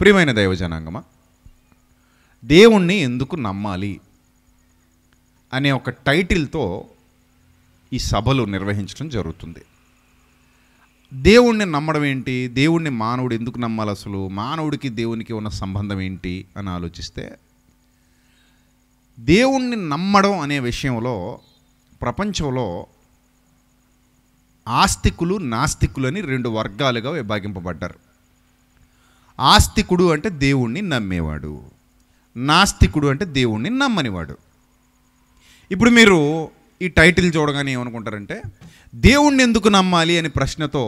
ప్రియమైన దైవజనాంగమా, దేవుణ్ణి ఎందుకు నమ్మాలి అనే ఒక టైటిల్తో ఈ సభలు నిర్వహించడం జరుగుతుంది. దేవుణ్ణి నమ్మడం ఏంటి, దేవుణ్ణి మానవుడు ఎందుకు నమ్మాలి, అసలు మానవుడికి దేవునికి ఉన్న సంబంధం ఏంటి అని ఆలోచిస్తే, దేవుణ్ణి నమ్మడం అనే విషయంలో ప్రపంచంలో ఆస్తికులు నాస్తికులు అని రెండు వర్గాలుగా విభాగింపబడ్డారు. ఆస్తికుడు అంటే దేవుణ్ణి నమ్మేవాడు, నాస్తికుడు అంటే దేవుణ్ణి నమ్మనివాడు. ఇప్పుడు మీరు ఈ టైటిల్ చూడగానే ఏమనుకుంటారంటే, దేవుణ్ణి ఎందుకు నమ్మాలి అనే ప్రశ్నతో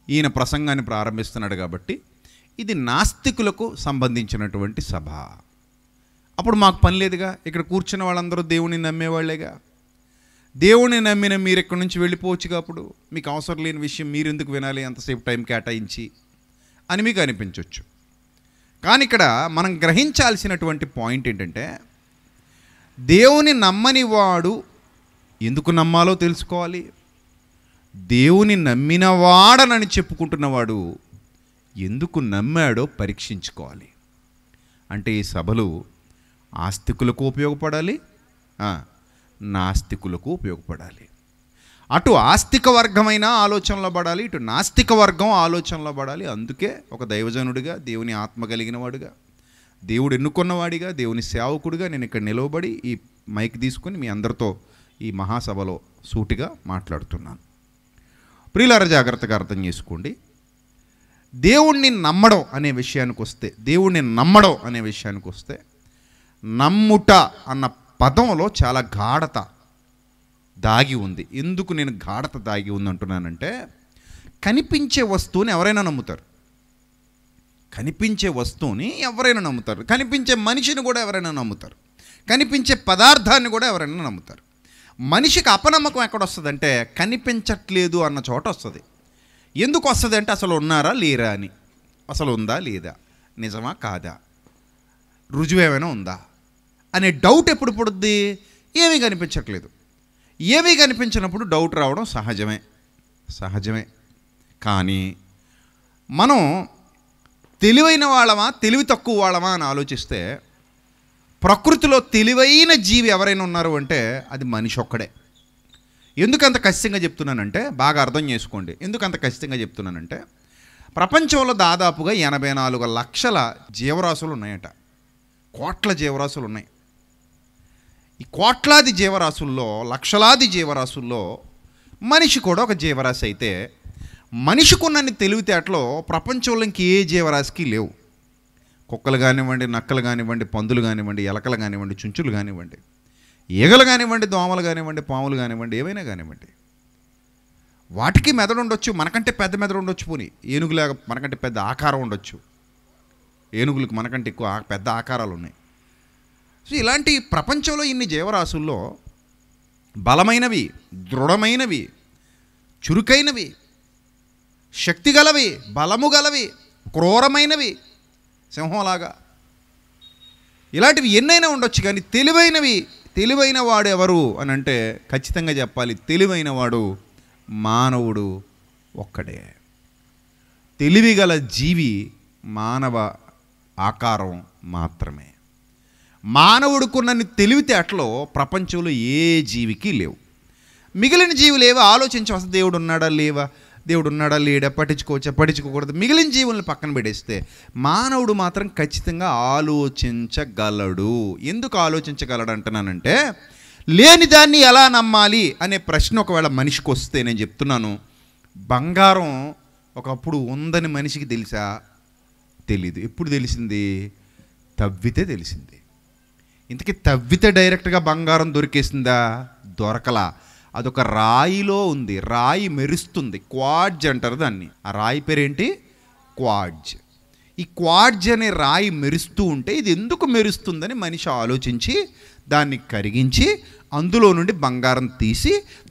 ఈయన ప్రసంగాన్ని ప్రారంభిస్తున్నాడు కాబట్టి ఇది నాస్తికులకు సంబంధించినటువంటి సభ. అప్పుడు మాకు పని లేదుగా, ఇక్కడ కూర్చున్న వాళ్ళందరూ దేవుణ్ణి నమ్మేవాళ్లేగా. దేవుణ్ణి నమ్మిన మీరు ఇక్కడి నుంచి వెళ్ళిపోవచ్చుగా, అప్పుడు మీకు అవసరం లేని విషయం మీరు ఎందుకు వినాలి అంతసేపు టైం కేటాయించి అని మీకు అనిపించవచ్చు. కానీ ఇక్కడ మనం గ్రహించాల్సినటువంటి పాయింట్ ఏంటంటే, దేవుని నమ్మని వాడు ఎందుకు నమ్మాలో తెలుసుకోవాలి, దేవుని నమ్మినవాడనని చెప్పుకుంటున్నవాడు ఎందుకు నమ్మాడో పరీక్షించుకోవాలి. అంటే ఈ సభలు ఆస్తికులకు ఉపయోగపడాలి, నాస్తికులకు ఉపయోగపడాలి. అటు ఆస్తిక వర్గమైన ఆలోచనలో పడాలి, ఇటు నాస్తిక వర్గం ఆలోచనలో పడాలి. అందుకే ఒక దైవజనుడిగా, దేవుని ఆత్మ కలిగిన వాడుగా, దేవుడు ఎన్నుకున్నవాడిగా, దేవుని సేవకుడిగా నేను ఇక్కడ నిలవబడి ఈ మైక్ తీసుకొని మీ అందరితో ఈ మహాసభలో సూటిగా మాట్లాడుతున్నాను. ప్రియులారా, జాగ్రత్తగా అర్థం చేసుకోండి. దేవుణ్ణి నమ్మడం అనే విషయానికి వస్తే నమ్ముట అన్న పదంలో చాలా గాఢత దాగి ఉంది. ఎందుకు నేను గాఢత దాగి ఉంది అంటున్నానంటే, కనిపించే వస్తువుని ఎవరైనా నమ్ముతారు, కనిపించే మనిషిని కూడా ఎవరైనా నమ్ముతారు, కనిపించే పదార్థాన్ని కూడా ఎవరైనా నమ్ముతారు. మనిషికి అపనమ్మకం ఎక్కడ వస్తుందంటే, కనిపించట్లేదు అన్న చోట వస్తుంది. ఎందుకు వస్తుంది అంటే, అసలు ఉన్నారా లేరా అని, అసలు ఉందా లేదా, నిజమా కాదా, రుజువు ఏమైనా ఉందా అనే డౌట్ ఎప్పుడు పుడుద్ది. ఏమీ కనిపించట్లేదు, ఏమీ కనిపించినప్పుడు డౌట్ రావడం సహజమే. కానీ మనం తెలివైన వాళ్ళమా తెలివి తక్కువ వాళ్ళమా అని ఆలోచిస్తే, ప్రకృతిలో తెలివైన జీవి ఎవరైనా ఉన్నారు అంటే అది మనిషి ఒక్కడే. ఎందుకంత ఖచ్చితంగా చెప్తున్నానంటే, బాగా అర్థం చేసుకోండి. ఎందుకంత ఖచ్చితంగా చెప్తున్నానంటే, ప్రపంచంలో దాదాపుగా 84 లక్షల జీవరాశులు ఉన్నాయట. కోట్ల జీవరాశులు ఉన్నాయి. ఈ కోట్లాది జీవరాశుల్లో, లక్షలాది జీవరాశుల్లో మనిషి కూడా ఒక జీవరాశి అయితే, మనిషికున్నన్ని తెలివితేటలో ప్రపంచంలో ఇంకే జీవరాశికి లేవు. కుక్కలు కానివ్వండి, నక్కలు కానివ్వండి, పందులు కానివ్వండి, ఎలకలు కానివ్వండి, చుంచులు కానివ్వండి, ఈగలు కానివ్వండి, దోమలు కానివ్వండి, పాములు కానివ్వండి, ఏమైనా కానివ్వండి, వాటికి మెదడు ఉండొచ్చు, మనకంటే పెద్ద మెదడు ఉండొచ్చు. పోనీ ఏనుగులాగా మనకంటే పెద్ద ఆకారం ఉండొచ్చు, ఏనుగులకు మనకంటే ఎక్కువ పెద్ద ఆకారాలు ఉన్నాయి. సో ఇలాంటి ప్రపంచంలో ఇన్ని జీవరాశుల్లో బలమైనవి, దృఢమైనవి, చురుకైనవి, శక్తిగలవి, బలము గలవి, క్రూరమైనవి, సింహంలాగా, ఇలాంటివి ఎన్నైనా ఉండొచ్చు. కానీ తెలివైన వాడు ఎవరు అని అంటే ఖచ్చితంగా చెప్పాలి, తెలివైన వాడు మానవుడు ఒక్కడే. తెలివిగల జీవి మానవ ఆకారం మాత్రమే. మానవుడుకున్నన్ని తెలివితేటలో ప్రపంచంలో ఏ జీవికి లేవు. మిగిలిన జీవులు ఏవో ఆలోచించవలసి, దేవుడు ఉన్నాడా లేడా, పట్టించుకోకూడదు, మిగిలిన జీవులను పక్కన పెట్టేస్తే మానవుడు మాత్రం ఖచ్చితంగా ఆలోచించగలడు. ఎందుకు ఆలోచించగలడు అంటున్నానంటే, లేని దాన్ని ఎలా నమ్మాలి అనే ప్రశ్న ఒకవేళ మనిషికి వస్తే, నేను చెప్తున్నాను, బంగారం ఒకప్పుడు ఉందని మనిషికి తెలుసా? తెలీదు. ఎప్పుడు తెలిసింది? తవ్వితే తెలిసింది. ఇంతకీ తవ్వితే డైరెక్ట్గా బంగారం దొరికేసిందా? దొరకలా. అదొక రాయిలో ఉంది, రాయి మెరుస్తుంది, క్వార్జ్ అంటారు దాన్ని. ఆ రాయి పేరేంటి? క్వార్జ్. ఈ క్వార్జ్ అనే రాయి మెరుస్తూ ఉంటే ఇది ఎందుకు మెరుస్తుందని మనిషి ఆలోచించి దాన్ని కరిగించి అందులో నుండి బంగారం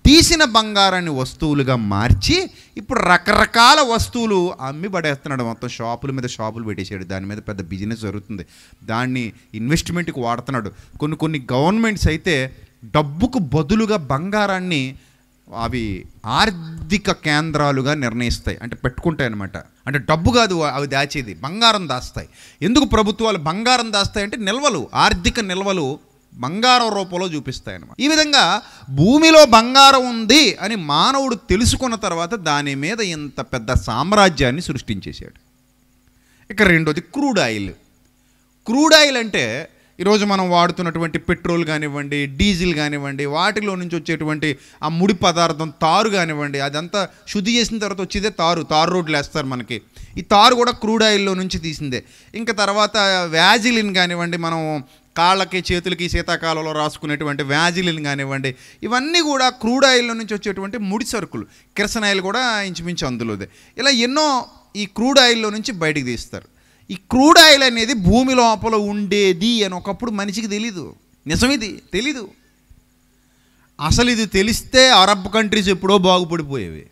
తీసిన బంగారాన్ని వస్తువులుగా మార్చి ఇప్పుడు రకరకాల వస్తువులు అమ్మి పడేస్తున్నాడు. మొత్తం షాపుల మీద షాపులు పెట్టేసాడు. దాని మీద పెద్ద బిజినెస్ జరుగుతుంది. దాన్ని ఇన్వెస్ట్మెంట్కి వాడుతున్నాడు. కొన్ని గవర్నమెంట్స్ అయితే డబ్బుకు బదులుగా బంగారాన్ని అవి ఆర్థిక కేంద్రాలుగా నిర్ణయిస్తాయి, అంటే పెట్టుకుంటాయి అన్నమాట. అంటే డబ్బు కాదు అవి దాచేది, బంగారం దాస్తాయి. ఎందుకు ప్రభుత్వాలు బంగారం దాస్తాయంటే నిల్వలు, ఆర్థిక నిల్వలు బంగారం రూపంలో చూపిస్తాయన్నమాట. ఈ విధంగా భూమిలో బంగారం ఉంది అని మానవుడు తెలుసుకున్న తర్వాత దాని మీద ఇంత పెద్ద సామ్రాజ్యాన్ని సృష్టించేశాడు. ఇక రెండోది క్రూడ్ ఆయిల్. క్రూడ్ ఆయిల్ అంటే ఈరోజు మనం వాడుతున్నటువంటి పెట్రోల్ కానివ్వండి, డీజిల్ కానివ్వండి, వాటిలో నుంచి వచ్చేటువంటి ఆ ముడి పదార్థం తారు కానివ్వండి, అదంతా శుద్ధి చేసిన తర్వాత వచ్చేదే తారు రోడ్లు వేస్తారు మనకి. ఈ తారు కూడా క్రూడ్ ఆయిల్లో నుంచి తీసిందే. ఇంకా తర్వాత వ్యాజిలిన్ కానివ్వండి, మనం కాళ్ళకి చేతులకి శీతాకాలంలో రాసుకునేటువంటి వ్యాజిలిన్ కానివ్వండి, ఇవన్నీ కూడా క్రూడ్ ఆయిల్లో నుంచి వచ్చేటువంటి ముడి సరుకులు. కిరసన్ ఆయిల్ కూడా ఇంచుమించు అందులోదే. ఇలా ఎన్నో ఈ క్రూడ్ ఆయిల్లో నుంచి బయటికి తీస్తారు. ఈ క్రూడ్ ఆయిల్ అనేది భూమి లోపల ఉండేది అని ఒకప్పుడు మనిషికి తెలీదు. నిజమిది తెలీదు. అసలు ఇది తెలిస్తే అరబ్ కంట్రీస్ ఎప్పుడో బాగుపడిపోయేవి.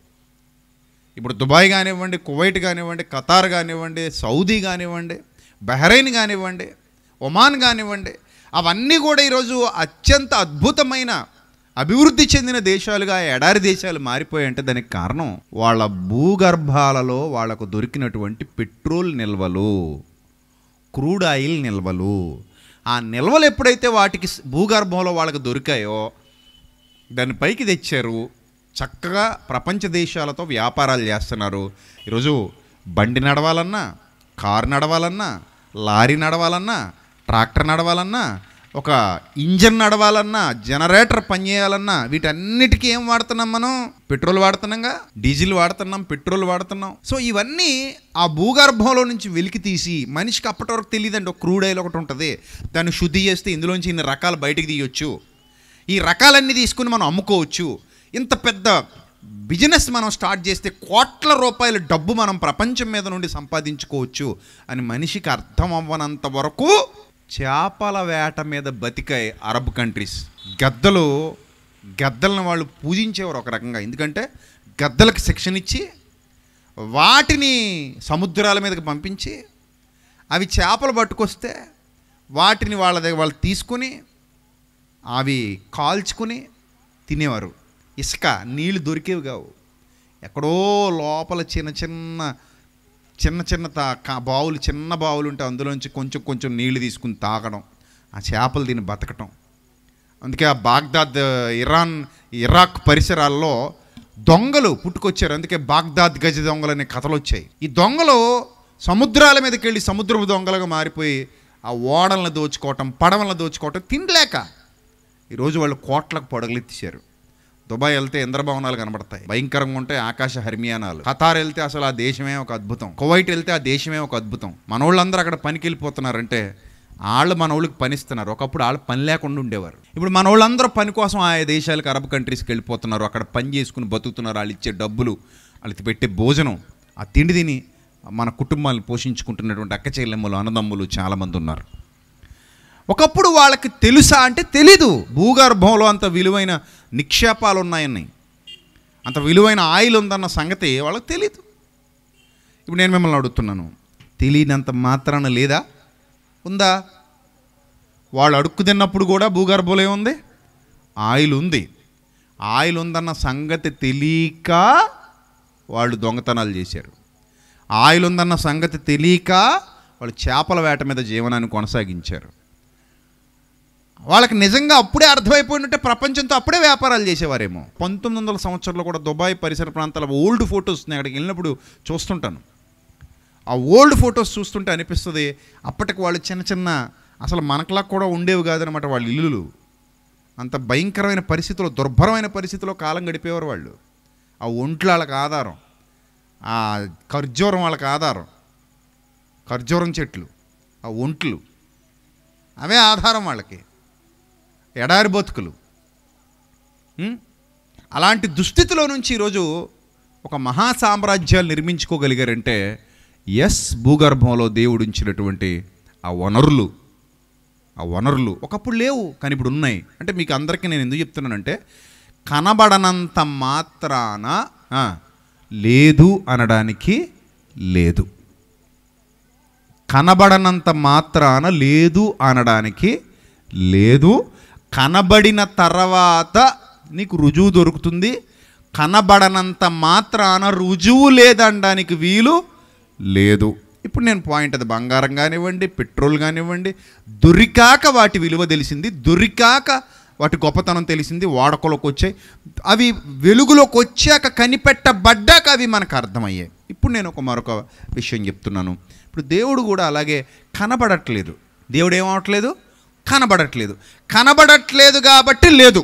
ఇప్పుడు దుబాయ్ కానివ్వండి, కువైట్ కానివ్వండి, ఖతార్ కానివ్వండి, సౌదీ కానివ్వండి, బహ్రెయిన్ కానివ్వండి, ఒమాన్ కానివ్వండి, అవన్నీ కూడా ఈరోజు అత్యంత అద్భుతమైన అభివృద్ధి చెందిన దేశాలుగా ఎడారి దేశాలు మారిపోయాయంటే దానికి కారణం వాళ్ళ భూగర్భాలలో వాళ్లకు దొరికినటువంటి పెట్రోల్ నిల్వలు, క్రూడ్ ఆయిల్ నిల్వలు. ఆ నిల్వలు ఎప్పుడైతే వాటికి భూగర్భంలో వాళ్ళకు దొరికాయో దాన్ని పైకి తెచ్చారు. చక్కగా ప్రపంచ దేశాలతో వ్యాపారాలు చేస్తున్నారు. ఈరోజు బండి నడవాలన్నా, కారు నడవాలన్నా, లారీ నడవాలన్నా, ట్రాక్టర్ నడవాలన్నా, ఒక ఇంజన్ నడవాలన్నా, జనరేటర్ పనిచేయాలన్నా, వీటన్నిటికీ ఏం వాడుతున్నాం మనం? పెట్రోల్ వాడుతున్నాంగా, డీజిల్ వాడుతున్నాం, పెట్రోల్ వాడుతున్నాం. సో ఇవన్నీ ఆ భూగర్భంలో నుంచి వెలికి తీసి, మనిషికి అప్పటి వరకు తెలియదండి. ఒక క్రూడ్ ఆయిల్ ఒకటి ఉంటుంది, దాన్ని శుద్ధి చేస్తే ఇందులోంచి ఇన్ని రకాలు బయటికి తీయొచ్చు, ఈ రకాలన్నీ తీసుకుని మనం అమ్ముకోవచ్చు. ఇంత పెద్ద బిజినెస్ మనం స్టార్ట్ చేస్తే కోట్ల రూపాయల డబ్బు మనం ప్రపంచం మీద నుండి సంపాదించుకోవచ్చు అని మనిషికి అర్థం అవ్వనంత వరకు చేపల వేట మీద బతికాయి అరబ్ కంట్రీస్. గద్దలను వాళ్ళు పూజించేవారు ఒక రకంగా. ఎందుకంటే గద్దలకు శిక్షణ ఇచ్చి వాటిని సముద్రాల మీదకి పంపించి అవి చేపలు పట్టుకొస్తే వాటిని వాళ్ళ దగ్గర వాళ్ళు తీసుకుని అవి కాల్చుకుని తినేవారు. ఇసుక నీళ్ళు దొరికేవి కావు. ఎక్కడో లోపల చిన్న బావులు, చిన్న బావులు ఉంటే అందులోంచి కొంచెం నీళ్లు తీసుకుని తాగడం, ఆ చేపలు దీన్ని బతకటం. అందుకే ఆ బాగ్దాద్, ఇరాక్ పరిసరాల్లో దొంగలు పుట్టుకొచ్చారు. అందుకే బాగ్దాద్ గజ దొంగలు అనే కథలు వచ్చాయి. ఈ దొంగలు సముద్రాల మీదకి వెళ్ళి సముద్రపు దొంగలుగా మారిపోయి ఆ ఓడలను దోచుకోవటం, పడవలను దోచుకోవటం తిండిలేక ఈరోజు వాళ్ళు కోట్లకు పొడగలెత్తిశారు. దుబాయ్ వెళ్తే ఇంద్రభవనాలు కనబడతాయి, భయంకరంగా ఉంటాయి ఆకాశ హర్మియానాలు. ఖతార్ వెళ్తే అసలు ఆ దేశమే ఒక అద్భుతం. కువైట్ వెళ్తే ఆ దేశమే ఒక అద్భుతం. మనోళ్ళందరూ అక్కడ పనికి వెళ్ళిపోతున్నారంటే వాళ్ళు మన వాళ్ళకి పనిస్తున్నారు. ఒకప్పుడు వాళ్ళు పని లేకుండా ఉండేవారు. ఇప్పుడు మన వాళ్ళందరూ పని కోసం ఆయా దేశాలకు, అరబ్ కంట్రీస్కి వెళ్ళిపోతున్నారు. అక్కడ పని చేసుకుని బతుకుతున్నారు. వాళ్ళు ఇచ్చే డబ్బులు, వాళ్ళకి పెట్టే భోజనం, ఆ తిండి తిని మన కుటుంబాలను పోషించుకుంటున్నటువంటి అక్క చెల్లెమ్మలు, అన్నదమ్ములు చాలామంది ఉన్నారు. ఒకప్పుడు వాళ్ళకి తెలుసా అంటే తెలీదు. భూగర్భంలో అంత విలువైన నిక్షేపాలు ఉన్నాయని, అంత విలువైన ఆయిల్ ఉందన్న సంగతి వాళ్ళకి తెలీదు. ఇప్పుడు నేను మిమ్మల్ని అడుగుతున్నాను, తెలియనంత మాత్రాన లేదా? ఉందా? వాళ్ళు అడుక్కు తిన్నప్పుడు కూడా భూగర్భంలో ఏముంది? ఆయిల్ ఉంది. ఆయిల్ ఉందన్న సంగతి తెలియక వాళ్ళు దొంగతనాలు చేశారు. ఆయిల్ ఉందన్న సంగతి తెలియక వాళ్ళు చేపల వేట మీద జీవనాన్ని కొనసాగించారు. వాళ్ళకి నిజంగా అప్పుడే అర్థమైపోయినట్టే ప్రపంచంతో అప్పుడే వ్యాపారాలు చేసేవారేమో. 1900 సంవత్సరంలో కూడా దుబాయ్ పరిసర ప్రాంతాల ఓల్డ్ ఫొటోస్ నేను అక్కడికి వెళ్ళినప్పుడు చూస్తుంటాను. ఆ ఓల్డ్ ఫొటోస్ చూస్తుంటే అనిపిస్తుంది అప్పటికి వాళ్ళు చిన్న అసలు మనకలా కూడా ఉండేవి కాదనమాట వాళ్ళ ఇల్లులు. అంత భయంకరమైన పరిస్థితుల్లో, దుర్భరమైన పరిస్థితిలో కాలం గడిపేవారు వాళ్ళు. ఆ ఒంట్లు వాళ్ళకి ఆధారం, ఆ ఖర్జూరం వాళ్ళకి ఆధారం, ఖర్జూరం చెట్లు, ఆ ఒంట్లు అవే ఆధారం వాళ్ళకి. ఎడారి బతుకులు. అలాంటి దుస్థితిలో నుంచి ఈరోజు ఒక మహా సామ్రాజ్యాలు నిర్మించుకోగలిగారంటే భూగర్భంలో దేవుడు ఉంచినటువంటి ఆ వనరులు ఒకప్పుడు లేవు, కానీ ఇప్పుడు ఉన్నాయి. అంటే మీకు అందరికీ నేను ఎందుకు చెప్తున్నానంటే కనబడనంత మాత్రాన లేదు అనడానికి లేదు. కనబడనంత మాత్రాన లేదు అనడానికి లేదు. కనబడిన తర్వాత నీకు రుజువు దొరుకుతుంది. కనబడనంత మాత్రాన రుజువు లేదనడానికి వీలు లేదు. ఇప్పుడు నేను పాయింట్, అది బంగారం కానివ్వండి, పెట్రోల్ కానివ్వండి, దొరికాక వాటి విలువ తెలిసింది, దొరికాక వాటి గొప్పతనం తెలిసింది, వాడుకలోకి వచ్చాయి, అవి వెలుగులోకి వచ్చాక కనిపెట్టబడ్డాక అవి మనకు అర్థమయ్యాయి. ఇప్పుడు నేను మరొక విషయం చెప్తున్నాను. ఇప్పుడు దేవుడు కూడా అలాగే కనబడట్లేదు. దేవుడు ఏమవట్లేదు? కనబడట్లేదు. కనబడట్లేదు కాబట్టి లేదు,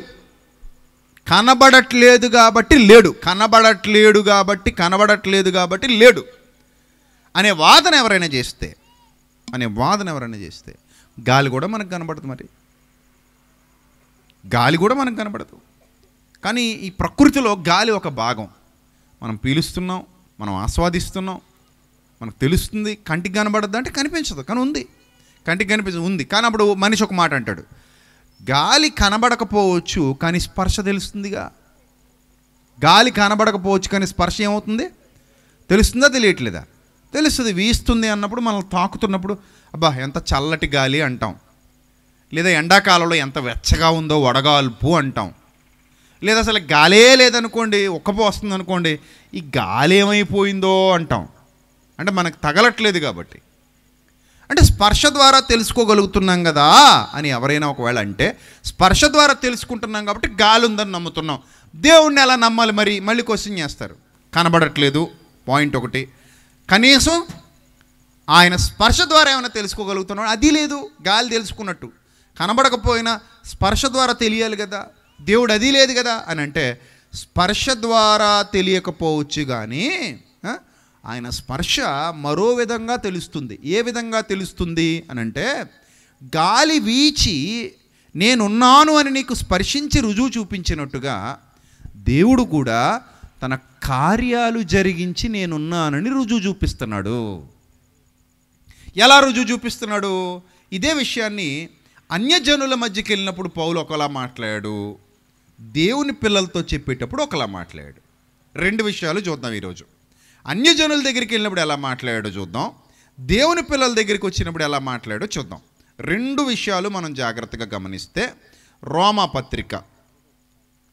కనబడట్లేదు కాబట్టి లేడు, కనబడట్లేదు కాబట్టి లేడు అనే వాదన ఎవరైనా చేస్తే గాలి కూడా మనకు కనబడదు. మరి గాలి కూడా మనకు కనబడదు. కానీ ఈ ప్రకృతిలో గాలి ఒక భాగం. మనం పీలుస్తున్నాం, మనం ఆస్వాదిస్తున్నాం, మనకు తెలుస్తుంది. కంటికి కనబడద్దు అంటే కనిపించదు, కానీ ఉంది. కంటికి కనిపించదు, ఉంది. కానీ అప్పుడు మనిషి ఒక మాట అంటాడు, గాలి కనబడకపోవచ్చు కానీ స్పర్శ తెలుస్తుందిగా. గాలి కనబడకపోవచ్చు కానీ స్పర్శ ఏమవుతుంది? తెలుస్తుందా తెలియట్లేదా? తెలుస్తుంది. వీస్తుంది అన్నప్పుడు, మనల్ని తాకుతున్నప్పుడు అబ్బా ఎంత చల్లటి గాలి అంటాం. లేదా ఎండాకాలంలో ఎంత వెచ్చగా ఉందో వడగాల్పు అంటాం. లేదా అసలు గాలే లేదనుకోండి, ఉక్కపోస్తుంది అనుకోండి, ఈ గాలి ఏమైపోయిందో అంటాం. అంటే మనకు తగలట్లేదు కాబట్టి. అంటే స్పర్శ ద్వారా తెలుసుకోగలుగుతున్నాం కదా అని ఎవరైనా ఒకవేళ అంటే, స్పర్శ ద్వారా తెలుసుకుంటున్నాం కాబట్టి గాలి ఉందని నమ్ముతున్నాం. దేవుణ్ణి ఎలా నమ్మాలి మరి? మళ్ళీ క్వశ్చన్ చేస్తారు. కనబడట్లేదు పాయింట్ ఒకటి, కనీసం ఆయన స్పర్శ ద్వారా ఏమైనా తెలుసుకోగలుగుతున్నాడు, అది లేదు. గాలి తెలుసుకున్నట్టు కనబడకపోయినా స్పర్శ ద్వారా తెలియాలి కదా, దేవుడు అది లేదు కదా అని అంటే, స్పర్శ ద్వారా తెలియకపోవచ్చు కానీ ఆయన స్పర్శ మరో విధంగా తెలుస్తుంది. ఏ విధంగా తెలుస్తుంది అని అంటే, గాలి వీచి నేనున్నాను అని నీకు స్పర్శించి రుజువు చూపించినట్టుగా దేవుడు కూడా తన కార్యాలు జరిగించి నేనున్నానని రుజువు చూపిస్తున్నాడు. ఎలా రుజువు చూపిస్తున్నాడు? ఇదే విషయాన్ని అన్యజనుల మధ్యకి వెళ్ళినప్పుడు పౌలు ఒకలా మాట్లాడాడు, దేవుని పిల్లలతో చెప్పేటప్పుడు ఒకలా మాట్లాడాడు. రెండు విషయాలు చూద్దాం ఈరోజు. అన్యజనుల దగ్గరికి వెళ్ళినప్పుడు ఎలా మాట్లాడాడో చూద్దాం, దేవుని పిల్లల దగ్గరికి వచ్చినప్పుడు ఎలా మాట్లాడాడో చూద్దాం. రెండు విషయాలు మనం జాగ్రత్తగా గమనిస్తే, రోమా పత్రిక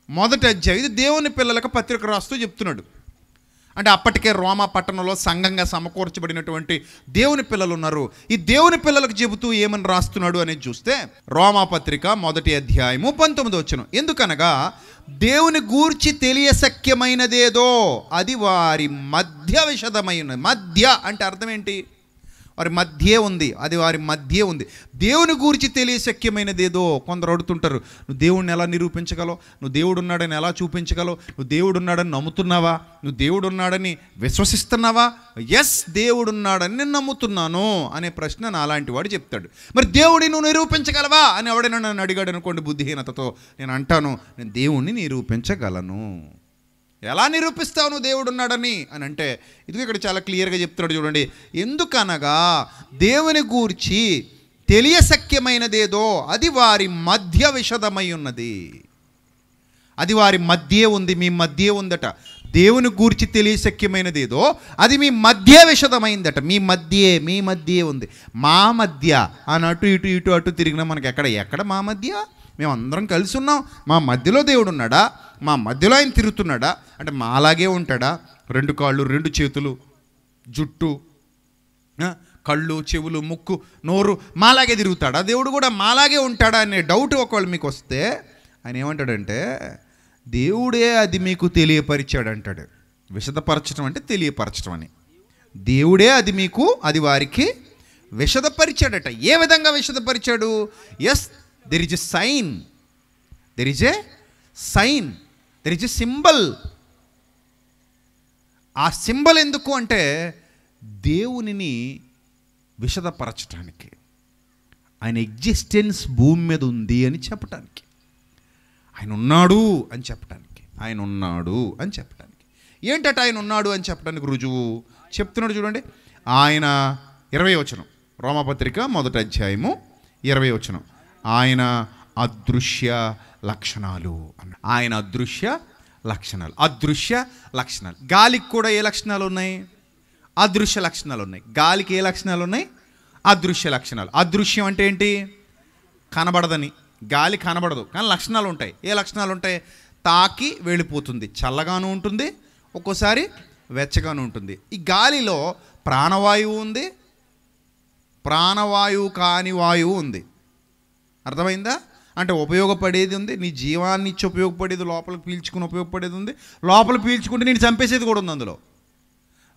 1వ అధ్యాయం, ఇది దేవుని పిల్లలకు పత్రిక రాస్తూ చెప్తున్నాడు. అంటే అప్పటికే రోమా పట్టణంలో సంఘంగా సమకూర్చబడినటువంటి దేవుని పిల్లలు ఉన్నారు. ఈ దేవుని పిల్లలకు చెబుతూ ఏమని రాస్తున్నాడు అనేది చూస్తే, రోమా పత్రిక 1వ అధ్యాయము 19వ వచనం, ఎందుకనగా దేవుని గూర్చి తెలియశక్యమైనదేదో అది వారి మధ్య విషదమైన. మధ్య అంటే అర్థం ఏంటి? వారి మధ్యే ఉంది, అది వారి మధ్యే ఉంది. దేవుని గూర్చి తెలియశక్యమైనదేదో. కొందరు అడుగుతుంటారు, నువ్వు దేవుడిని ఎలా నిరూపించగలవు, నువ్వు దేవుడు ఉన్నాడని ఎలా చూపించగలవు, నువ్వు దేవుడు ఉన్నాడని నమ్ముతున్నావా, నువ్వు దేవుడు ఉన్నాడని విశ్వసిస్తున్నావా? ఎస్, దేవుడు ఉన్నాడని నేను నమ్ముతున్నాను అనే ప్రశ్న నా అలాంటి వాడు చెప్తాడు. మరి దేవుడిని నువ్వు నిరూపించగలవా అని ఎవడైనా నన్ను అడిగాడు అనుకోండి బుద్ధిహీనతతో, నేను అంటాను, నేను దేవుణ్ణి నిరూపించగలను. ఎలా నిరూపిస్తావు నువ్వు దేవుడు ఉన్నాడని అని అంటే, ఇదిగో ఇక్కడ చాలా క్లియర్గా చెప్తున్నాడు చూడండి. ఎందుకనగా దేవుని గూర్చి తెలియశక్యమైనదేదో అది వారి మధ్య విషదమై ఉన్నది. అది వారి మధ్యే ఉంది, మీ మధ్యే ఉందట. దేవుని గూర్చి తెలియశక్యమైనదేదో అది మీ మధ్య విషదమైందట. మీ మధ్యే ఉంది. మా మధ్య అని అటు ఇటు తిరిగినా మనకి ఎక్కడ మా మధ్య? మేము అందరం కలిసి ఉన్నాం, మా మధ్యలో దేవుడు ఉన్నాడా? మా మధ్యలో ఆయన తిరుగుతున్నాడా? అంటే మాలాగే ఉంటాడా? 2 కాళ్ళు, 2 చేతులు, జుట్టు, కళ్ళు, చెవులు, ముక్కు, నోరు మాలాగే తిరుగుతాడా? దేవుడు కూడా మాలాగే ఉంటాడా అనే డౌట్ ఒకవేళ మీకు వస్తే, ఆయన ఏమంటాడంటే, దేవుడే అది మీకు తెలియపరిచాడు అంటాడు. విశదపరచడం అంటే తెలియపరచడం అని. దేవుడే అది మీకు, అది వారికి విశదపరిచాడట. ఏ విధంగా విశదపరిచాడు? Yes, there is a sign, there is a symbol. ఆ సింబల్ ఎందుకు అంటే దేవునిని విశదపరచడానికి, ఆయన ఎగ్జిస్టెన్స్ భూమి మీద ఉంది అని చెప్పడానికి, ఆయన ఉన్నాడు అని చెప్పడానికి, ఏంటట ఆయన ఉన్నాడు అని చెప్పడానికి రుజువు చెప్తున్నాడు చూడండి. ఆయన 20వ వచనం, రోమపత్రిక 1వ అధ్యాయము 20వ వచనం, ఆయన అదృశ్య లక్షణాలు అన్న. ఆయన అదృశ్య లక్షణాలు. గాలికి కూడా ఏ లక్షణాలు ఉన్నాయి? అదృశ్య లక్షణాలు ఉన్నాయి. గాలికి ఏ లక్షణాలు ఉన్నాయి? అదృశ్య లక్షణాలు. అదృశ్యం అంటే ఏంటి? కనబడదని. గాలి కనబడదు కానీ లక్షణాలు ఉంటాయి. ఏ లక్షణాలు ఉంటాయి? తాకి వెళ్ళిపోతుంది, చల్లగాను ఉంటుంది, ఒక్కోసారి వెచ్చగాను ఉంటుంది. ఈ గాలిలో ప్రాణవాయువు ఉంది, ప్రాణవాయువు కాని వాయువు ఉంది. అర్థమైందా? అంటే ఉపయోగపడేది ఉంది, నీ జీవాన్ని ఇచ్చి ఉపయోగపడేది, లోపలికి పీల్చుకుని ఉపయోగపడేది ఉంది, లోపల పీల్చుకుంటే నేను చంపేసేది కూడా ఉంది అందులో.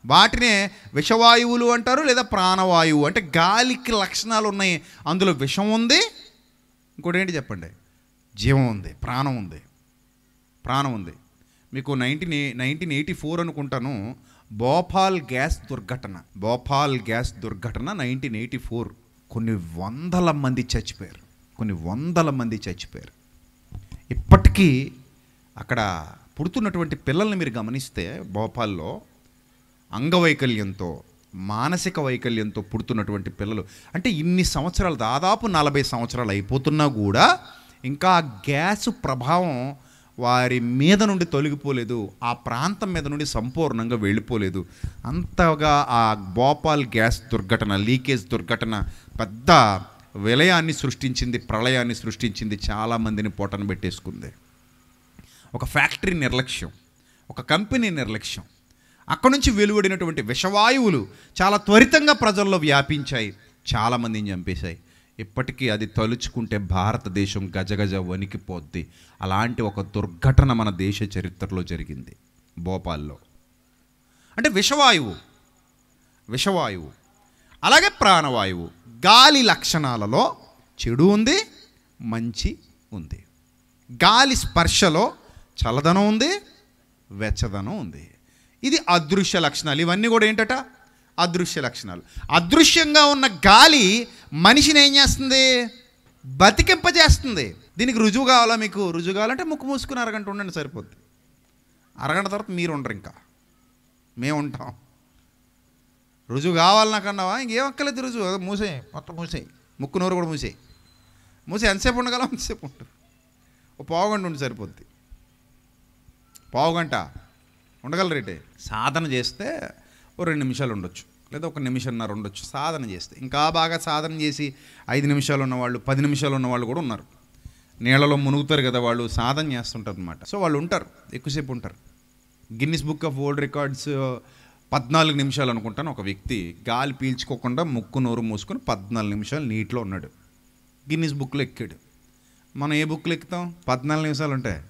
వాటినే విషవాయువులు అంటారు, లేదా ప్రాణవాయువు. అంటే గాలికి లక్షణాలు ఉన్నాయి, అందులో విషం ఉంది, ఇంకోటి ఏంటి చెప్పండి, జీవం ఉంది, ప్రాణం ఉంది. ప్రాణం ఉంది. మీకు 1984 అనుకుంటాను భోపాల్ గ్యాస్ దుర్ఘటన 1984. కొన్ని వందల మంది చచ్చిపోయారు. ఇప్పటికీ అక్కడ పుడుతున్నటువంటి పిల్లల్ని మీరు గమనిస్తే భోపాల్లో అంగవైకల్యంతో, మానసిక వైకల్యంతో పుడుతున్నటువంటి పిల్లలు, అంటే ఇన్ని సంవత్సరాలు, దాదాపు 40 సంవత్సరాలు అయిపోతున్నా కూడా ఇంకా ఆ గ్యాసు ప్రభావం వారి మీద నుండి తొలగిపోలేదు, ఆ ప్రాంతం మీద నుండి సంపూర్ణంగా వెళ్ళిపోలేదు. అంతగా ఆ భోపాల్ గ్యాస్ దుర్ఘటన, లీకేజ్ దుర్ఘటన పెద్ద విలయాన్ని సృష్టించింది, ప్రళయాన్ని సృష్టించింది, చాలామందిని పొట్టన పెట్టేసుకుంది. ఒక ఫ్యాక్టరీ నిర్లక్ష్యం, ఒక కంపెనీ నిర్లక్ష్యం, అక్కడి నుంచి వెలువడినటువంటి విషవాయువులు చాలా త్వరితంగా ప్రజల్లో వ్యాపించాయి, చాలామందిని చంపేశాయి. ఇప్పటికీ అది తలుచుకుంటే భారతదేశం గజగజ వణికిపోద్ది. అలాంటి ఒక దుర్ఘటన మన దేశ చరిత్రలో జరిగింది భోపాల్లో. అంటే విషవాయువు. అలాగే ప్రాణవాయువు. గాలి లక్షణాలలో చెడు ఉంది, మంచి ఉంది. గాలి స్పర్శలో చల్లదనం ఉంది, వెచ్చదనం ఉంది. ఇది అదృశ్య లక్షణాలు. ఇవన్నీ కూడా ఏంటట? అదృశ్య లక్షణాలు. అదృశ్యంగా ఉన్న గాలి మనిషిని ఏం చేస్తుంది? బతికింపజేస్తుంది. దీనికి రుజువు కావాలా? మీకు రుజువు కావాలంటే ముక్కు మూసుకుని అరగంట ఉండండి, సరిపోద్ది. అరగంట తర్వాత మీరు ఉండరు, ఇంకా మేము ఉంటాం. రుజువు కావాలి నాకు అన్నావా? ఇంకేం అక్కర్లేదు రుజువు. మూసేయి, మొత్తం మూసేయి, ముక్కు నోరు కూడా మూసేయి. ఎంతసేపు ఉండగలం అంతసేపు ఉంటుంది. ఓ పావుగంట ఉండి సరిపోద్ది. పావుగంట ఉండగలరేటే. సాధన చేస్తే ఓ 2 నిమిషాలు ఉండొచ్చు, లేదా 1 నిమిషంన్నర ఉండొచ్చు సాధన చేస్తే. ఇంకా బాగా సాధన చేసి 5 నిమిషాలు ఉన్నవాళ్ళు, 10 నిమిషాలు ఉన్నవాళ్ళు కూడా ఉన్నారు. నీళ్ళలో మునుగుతారు కదా వాళ్ళు, సాధన చేస్తుంటారు అనమాట. సో వాళ్ళు ఉంటారు, ఎక్కువసేపు ఉంటారు. Guinness book of world records 14 నిమిషాలు అనుకుంటాను ఒక వ్యక్తి గాలి పీల్చుకోకుండా ముక్కు నోరు మూసుకొని 14 నిమిషాలు నీటిలో ఉన్నాడు. గిన్నిస్ బుక్లో ఎక్కాడు. మనం ఏ బుక్లో ఎక్కుతాం? 14 నిమిషాలు ఉంటాయి.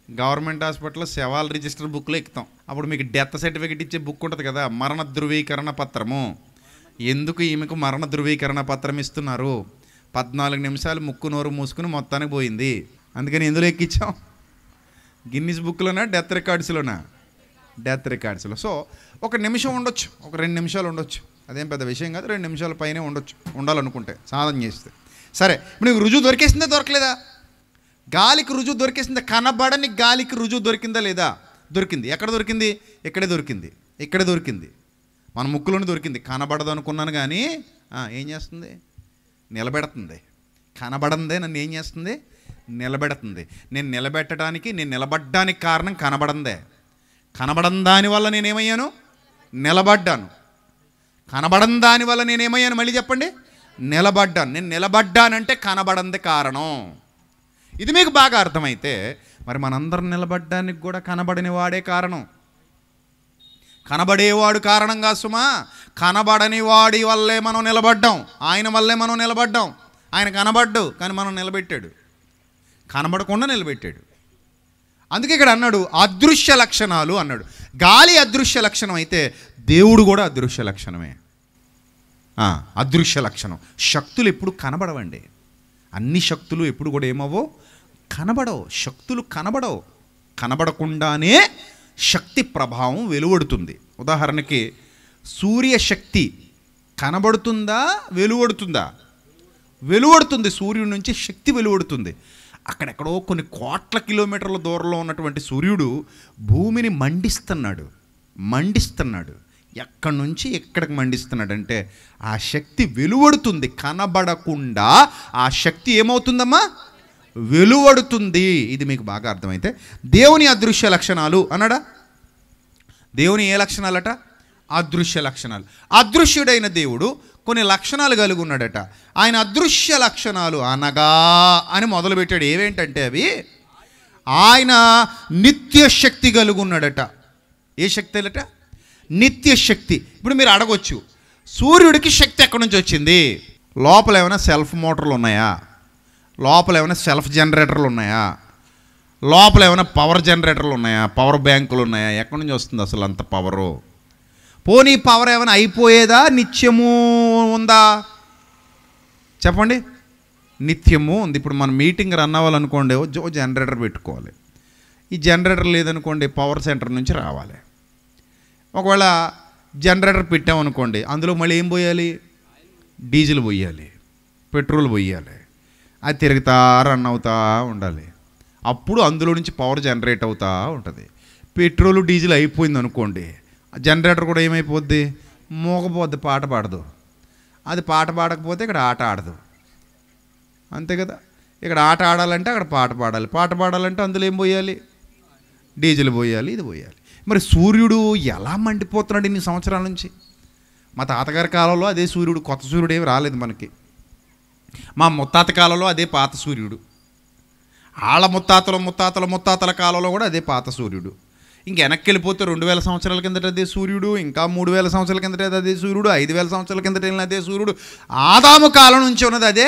గవర్నమెంట్ హాస్పిటల్లో శవాల రిజిస్టర్ బుక్లో ఎక్కుతాం. అప్పుడు మీకు డెత్ సర్టిఫికేట్ ఇచ్చే బుక్ ఉంటుంది కదా, మరణ ధృవీకరణ పత్రము. ఎందుకు ఈమెకు మరణ ధృవీకరణ పత్రం ఇస్తున్నారు? 14 నిమిషాలు ముక్కు నోరు మూసుకుని మొత్తానికి పోయింది. అందుకని ఎందులో ఎక్కించాం? గిన్నిస్ బుక్లోనా, డెత్ రికార్డ్స్లోనా? డెత్ రికార్డ్స్లో. సో 1 నిమిషం ఉండొచ్చు, ఒక 2 నిమిషాలు ఉండొచ్చు, అదేం పెద్ద విషయం కాదు. 2 నిమిషాల పైనే ఉండొచ్చు, ఉండాలనుకుంటే సాధన చేస్తే. సరే, ఇప్పుడు నీకు రుజువు దొరికేసిందా దొరకలేదా? గాలికి రుజువు దొరికేసిందా? కనబడని గాలికి రుజువు దొరికిందా లేదా? దొరికింది. ఎక్కడ దొరికింది? ఇక్కడే దొరికింది. మన ముక్కులోనే దొరికింది. కనబడదు అనుకున్నాను కానీ ఏం చేస్తుంది? నిలబెడుతుంది. కనబడందే నన్ను ఏం చేస్తుంది? నిలబెడుతుంది. నేను నిలబడ్డానికి కారణం కనబడందే. కనబడని దానివల్ల నేనేమయ్యాను? నిలబడ్డాను. కనబడని దానివల్ల నేనేమయ్యాను? మళ్ళీ చెప్పండి. నిలబడ్డాను. నేను నిలబడ్డానంటే కనబడంది కారణం. ఇది మీకు బాగా అర్థమైతే మరి మనందరం నిలబడ్డానికి కూడా కనబడని వాడే కారణం. కనబడేవాడు కారణంగా సుమా, కనబడని వాడి వల్లే మనం నిలబడ్డాం. ఆయన వల్లే మనం నిలబడ్డాం. ఆయన కనబడ్డు కానీ మనం నిలబెట్టాడు, కనబడకుండా నిలబెట్టాడు. అందుకే ఇక్కడ అన్నాడు అదృశ్య లక్షణాలు అన్నాడు. గాలి అదృశ్య లక్షణం అయితే దేవుడు కూడా అదృశ్య లక్షణమే. అదృశ్య లక్షణం. శక్తులు ఎప్పుడు కనబడవండి. అన్ని శక్తులు ఎప్పుడు కూడా ఏమవో కనబడవు. శక్తులు కనబడవు. కనబడకుండానే శక్తి ప్రభావం వెలువడుతుంది. ఉదాహరణకి సూర్యశక్తి కనబడుతుందా, వెలువడుతుందా? వెలువడుతుంది. సూర్యుడి నుంచి శక్తి వెలువడుతుంది. అక్కడెక్కడో కొన్ని కోట్ల కిలోమీటర్ల దూరంలో ఉన్నటువంటి సూర్యుడు భూమిని మండిస్తున్నాడు. ఎక్కడి నుంచి ఎక్కడికి మండిస్తున్నాడంటే ఆ శక్తి వెలువడుతుంది. కనబడకుండా ఆ శక్తి ఏమవుతుందమ్మా? వెలువడుతుంది. ఇది మీకు బాగా అర్థమైతే దేవుని అదృశ్య లక్షణాలు అన్నాడా? దేవుని ఏ లక్షణాలట? అదృశ్య లక్షణాలు. అదృశ్యుడైన దేవుడు కొన్ని లక్షణాలు కలిగి ఉన్నాడట. ఆయన అదృశ్య లక్షణాలు అనగా అని మొదలుపెట్టాడు. ఏవేంటంటే అవి, ఆయన నిత్య శక్తి కలిగి ఉన్నాడట. ఏ శక్తి అట? నిత్య శక్తి. ఇప్పుడు మీరు అడగొచ్చు, సూర్యుడికి శక్తి ఎక్కడి నుంచి వచ్చింది? లోపల ఏమైనా సెల్ఫ్ మోటార్లు ఉన్నాయా? లోపల ఏమైనా సెల్ఫ్ జనరేటర్లు ఉన్నాయా? లోపల ఏమైనా పవర్ జనరేటర్లు ఉన్నాయా? పవర్ బ్యాంకులు ఉన్నాయా? ఎక్కడి నుంచి వస్తుంది అసలు అంత పవరు? పోనీ పవర్ ఏమైనా అయిపోయేదా? నిత్యము ఉందా? చెప్పండి. నిత్యము ఉంది. ఇప్పుడు మనం మీటింగ్ రన్ అవ్వాలనుకోండి, జనరేటర్ పెట్టుకోవాలి. ఈ జనరేటర్ లేదనుకోండి, పవర్ సెంటర్ నుంచి రావాలి. ఒకవేళ జనరేటర్ పెట్టామనుకోండి, అందులో మళ్ళీ ఏం పోయాలి? డీజిల్ పోయాలి, పెట్రోల్ పోయాలి. అది తిరుగుతా రన్ అవుతూ ఉండాలి. అప్పుడు అందులో నుంచి పవర్ జనరేట్ అవుతూ ఉంటుంది. పెట్రోల్ డీజిల్ అయిపోయింది అనుకోండి, జనరేటర్ కూడా ఏమైపోద్ది? మోగపోద్ది, పాట పాడదు. అది పాట పాడకపోతే ఇక్కడ ఆట ఆడదు. అంతే కదా. ఇక్కడ ఆట ఆడాలంటే అక్కడ పాట పాడాలి, పాట పాడాలంటే అందులో ఏం పోయాలి? డీజిల్ పోయాలి, ఇది పోయాలి. మరి సూర్యుడు ఎలా మండిపోతున్నాడు ఇన్ని సంవత్సరాల నుంచి? మా తాతగారి కాలంలో అదే సూర్యుడు, కొత్త సూర్యుడు ఏమి రాలేదు మనకి. మా ముత్తాత కాలంలో అదే పాత సూర్యుడు. వాళ్ళ ముత్తాతల కాలంలో కూడా అదే పాత సూర్యుడు. ఇంక వెనక్కి వెళ్ళిపోతే 2000 సంవత్సరాల కిందట అదే సూర్యుడు, ఇంకా 3000 సంవత్సరాల కిందట అదే సూర్యుడు, 5000 సంవత్సరాల కిందట వెళ్ళిన అదే సూర్యుడు, ఆదాము కాలం నుంచి ఉన్నది అదే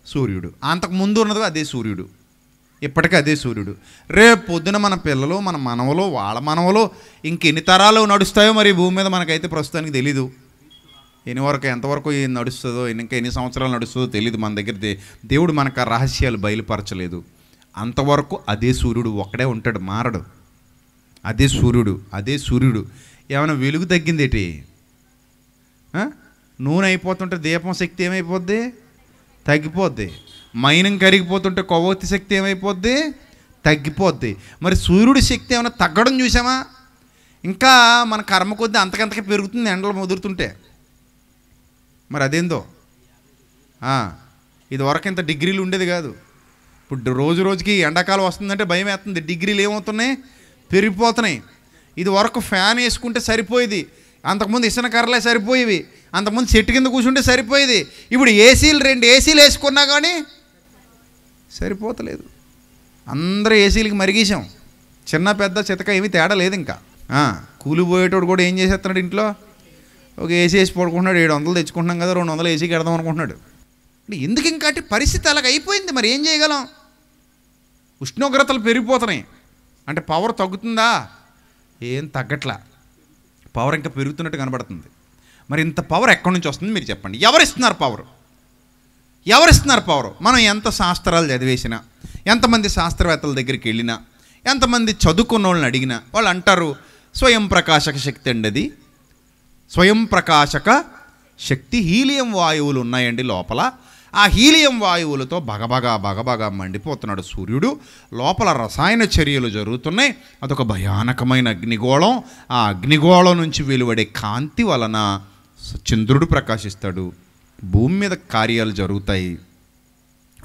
సూర్యుడు, అంతకు ముందు ఉన్నది అదే సూర్యుడు, ఇప్పటికీ అదే సూర్యుడు. రేపు పొద్దున మన పిల్లలు, మన మనవలు, వాళ్ళ మనవలు ఇంకెన్ని తరాలు నడుస్తాయో మరి భూమి మీద మనకైతే ప్రస్తుతానికి తెలీదు. ఎంతవరకు నడుస్తుందో, ఇంకా ఎన్ని సంవత్సరాలు నడుస్తుందో తెలియదు. మన దగ్గర దేవుడు మనకు ఆ రహస్యాలు బయలుపరచలేదు. అంతవరకు అదే సూర్యుడు ఒక్కడే ఉంటాడు, మారడు. అదే సూర్యుడు. ఏమైనా వెలుగు తగ్గిందేటి? నూనె అయిపోతుంటే దీపం శక్తి ఏమైపోద్ది? తగ్గిపోద్ది. మైనం కరిగిపోతుంటే కొవ్వొత్తి శక్తి ఏమైపోద్ది? తగ్గిపోద్ది. మరి సూర్యుడి శక్తి ఏమైనా తగ్గడం చూసామా? ఇంకా మన కర్మ కొద్దీ అంతకంతకే పెరుగుతుంది ఎండలు ముదురుతుంటే. మరి అదేందో. ఇది వరకు ఇంత డిగ్రీలు ఉండేది కాదు. ఇప్పుడు రోజుకి ఎండాకాలం వస్తుందంటే భయం వేస్తుంది. డిగ్రీలు ఏమవుతున్నాయి? పెరిగిపోతున్నాయి. ఇది వరకు ఫ్యాన్ వేసుకుంటే సరిపోయేది, అంతకుముందు ఇసన కర్రలే సరిపోయేవి, అంతకుముందు చెట్టు కింద కూర్చుంటే సరిపోయేది. ఇప్పుడు 2 ఏసీలు వేసుకున్నా కానీ సరిపోతలేదు. అందరూ ఏసీలకి మరిగేసాం. చిన్న పెద్ద చితక ఏమీ తేడా లేదు. ఇంకా కూలిపోయేటోడు కూడా ఏం చేసేస్తున్నాడు? ఇంట్లో ఒక ఏసీ వేసి పడుకుంటున్నాడు. 700 తెచ్చుకుంటున్నాం కదా, 200 ఏసీకి వెడదాం అనుకుంటున్నాడు. ఎందుకు ఇంకా పరిస్థితి అలాగ అయిపోయింది. మరి ఏం చేయగలం? ఉష్ణోగ్రతలు పెరిగిపోతున్నాయి. అంటే పవర్ తగ్గుతుందా? ఏం తగ్గట్లా, పవర్ ఇంకా పెరుగుతున్నట్టు కనబడుతుంది. మరి ఇంత పవర్ ఎక్కడి నుంచి వస్తుంది మీరు చెప్పండి? ఎవరిస్తున్నారు పవర్? మనం ఎంత శాస్త్రాలు చదివేసినా, ఎంతమంది శాస్త్రవేత్తల దగ్గరికి వెళ్ళినా, ఎంతమంది చదువుకున్న వాళ్ళని అడిగినా వాళ్ళు అంటారు స్వయం ప్రకాశక శక్తి అండి. అది స్వయం ప్రకాశక శక్తి. హీలియం వాయువులు ఉన్నాయండి లోపల. ఆ హీలియం వాయువులతో బగబగా మండిపోతున్నాడు సూర్యుడు. లోపల రసాయన చర్యలు జరుగుతున్నాయి. అదొక భయానకమైన అగ్నిగోళం. ఆ అగ్నిగోళం నుంచి వెలువడే కాంతి వలన చంద్రుడు ప్రకాశిస్తాడు. భూమి మీద కార్యాలు జరుగుతాయి,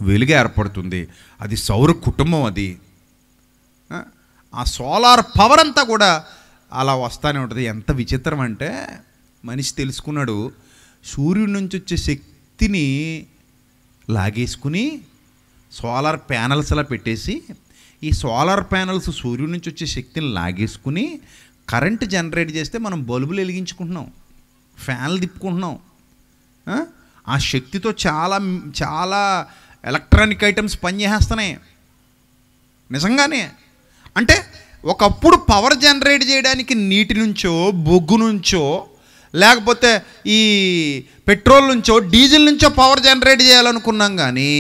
వెలుగు ఏర్పడుతుంది. అది సౌర కుటుంబం. అది ఆ సోలార్ పవర్ అంతా కూడా అలా వస్తూనే ఉంటుంది. ఎంత విచిత్రం అంటే మనిషి తెలుసుకున్నాడు, సూర్యుడి నుంచి వచ్చే శక్తిని లాగేసుకుని సోలార్ ప్యానల్స్ అలా పెట్టేసి, ఈ సోలార్ ప్యానల్స్ సూర్యుడి నుంచి వచ్చే శక్తిని లాగేసుకుని కరెంట్ జనరేట్ చేస్తే మనం బల్బులు వెలిగించుకుంటున్నాం, ఫ్యాన్లు తిప్పుకుంటున్నాం. ఆ శక్తితో చాలా ఎలక్ట్రానిక్ ఐటమ్స్ పనిచేస్తున్నాయి నిజంగానే. అంటే ఒకప్పుడు పవర్ జనరేట్ చేయడానికి నీటి నుంచో, బొగ్గు నుంచో, లేకపోతే ఈ పెట్రోల్ నుంచో, డీజిల్ నుంచో పవర్ జనరేట్ చేయాలనుకున్నాం. కానీ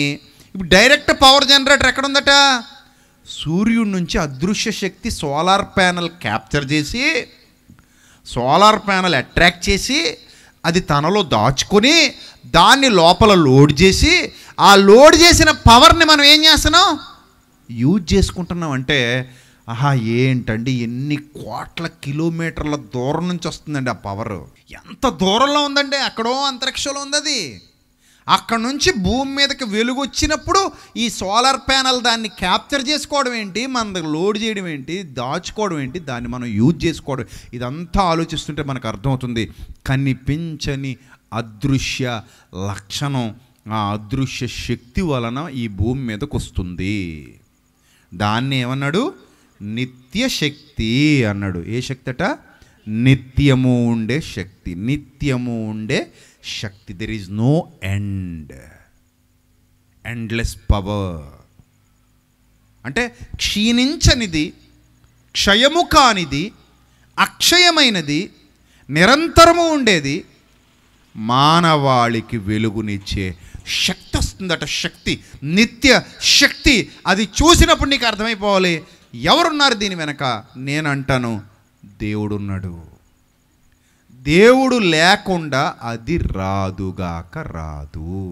ఇప్పుడు డైరెక్ట్ పవర్ జనరేటర్ ఎక్కడుందట? సూర్యుడి నుంచి అదృశ్య శక్తి సోలార్ ప్యానెల్ క్యాప్చర్ చేసి, సోలార్ ప్యానెల్ అట్రాక్ట్ చేసి, అది తనలో దాచుకొని దాన్ని లోపల లోడ్ చేసి, ఆ లోడ్ చేసిన పవర్ని మనం ఏం చేస్తున్నాం? యూజ్ చేసుకుంటున్నాం. అంటే ఏంటండి, ఎన్ని కోట్ల కిలోమీటర్ల దూరం నుంచి వస్తుందండి ఆ పవర్. ఎంత దూరంలో ఉందండి, ఎక్కడో అంతరిక్షంలో ఉంది అది. అక్కడ నుంచి భూమి మీదకి వెలుగు వచ్చినప్పుడు ఈ సోలార్ ప్యానెల్ దాన్ని క్యాప్చర్ చేసుకోవడం ఏంటి, మన లోడ్ చేయడం ఏంటి, దాచుకోవడం ఏంటి, దాన్ని మనం యూజ్ చేసుకోవడం, ఇదంతా ఆలోచిస్తుంటే మనకు అర్థమవుతుంది కనిపించని అదృశ్య లక్షణం ఆ అదృశ్య శక్తి వలన ఈ భూమి మీదకు వస్తుంది. దాన్ని ఏమన్నాడు? నిత్య శక్తి అన్నాడు. ఏ శక్తి అట? నిత్యము ఉండే శక్తి, నిత్యము ఉండే శక్తి. There is no end, endless power. అంటే క్షీణించనిది, క్షయము కానిది, అక్షయమైనది, నిరంతరము ఉండేది, మానవాళికి వెలుగునిచ్చే శక్తి వస్తుందట. శక్తి, నిత్య శక్తి. అది చూసినప్పుడు నీకు అర్థమైపోవాలి ఎవరున్నారు దీని వెనక. నేనంటాను దేవుడున్నాడు. దేవుడు లేకుండా అది రాదుగాక రాదు.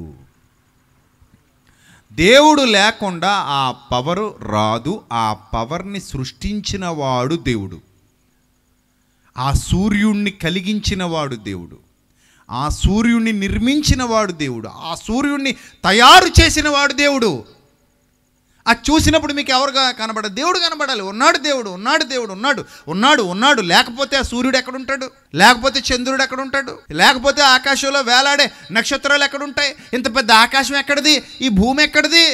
దేవుడు లేకుండా ఆ పవరు రాదు. ఆ పవర్ని సృష్టించిన వాడు దేవుడు. ఆ సూర్యుణ్ణి కలిగించిన వాడు దేవుడు. ఆ సూర్యుణ్ణి నిర్మించిన వాడు దేవుడు. ఆ సూర్యుణ్ణి తయారు చేసిన వాడు దేవుడు. అది చూసినప్పుడు మీకు ఎవరుగా కనబడదు? దేవుడు కనబడాలి. ఉన్నాడు దేవుడు, ఉన్నాడు దేవుడు, ఉన్నాడు ఉన్నాడు ఉన్నాడు. లేకపోతే ఆ సూర్యుడు ఎక్కడుంటాడు? లేకపోతే చంద్రుడు ఎక్కడుంటాడు? లేకపోతే ఆకాశంలో వేలాడే నక్షత్రాలు ఎక్కడుంటాయి? ఇంత పెద్ద ఆకాశం ఎక్కడిది? ఈ భూమి ఎక్కడిది?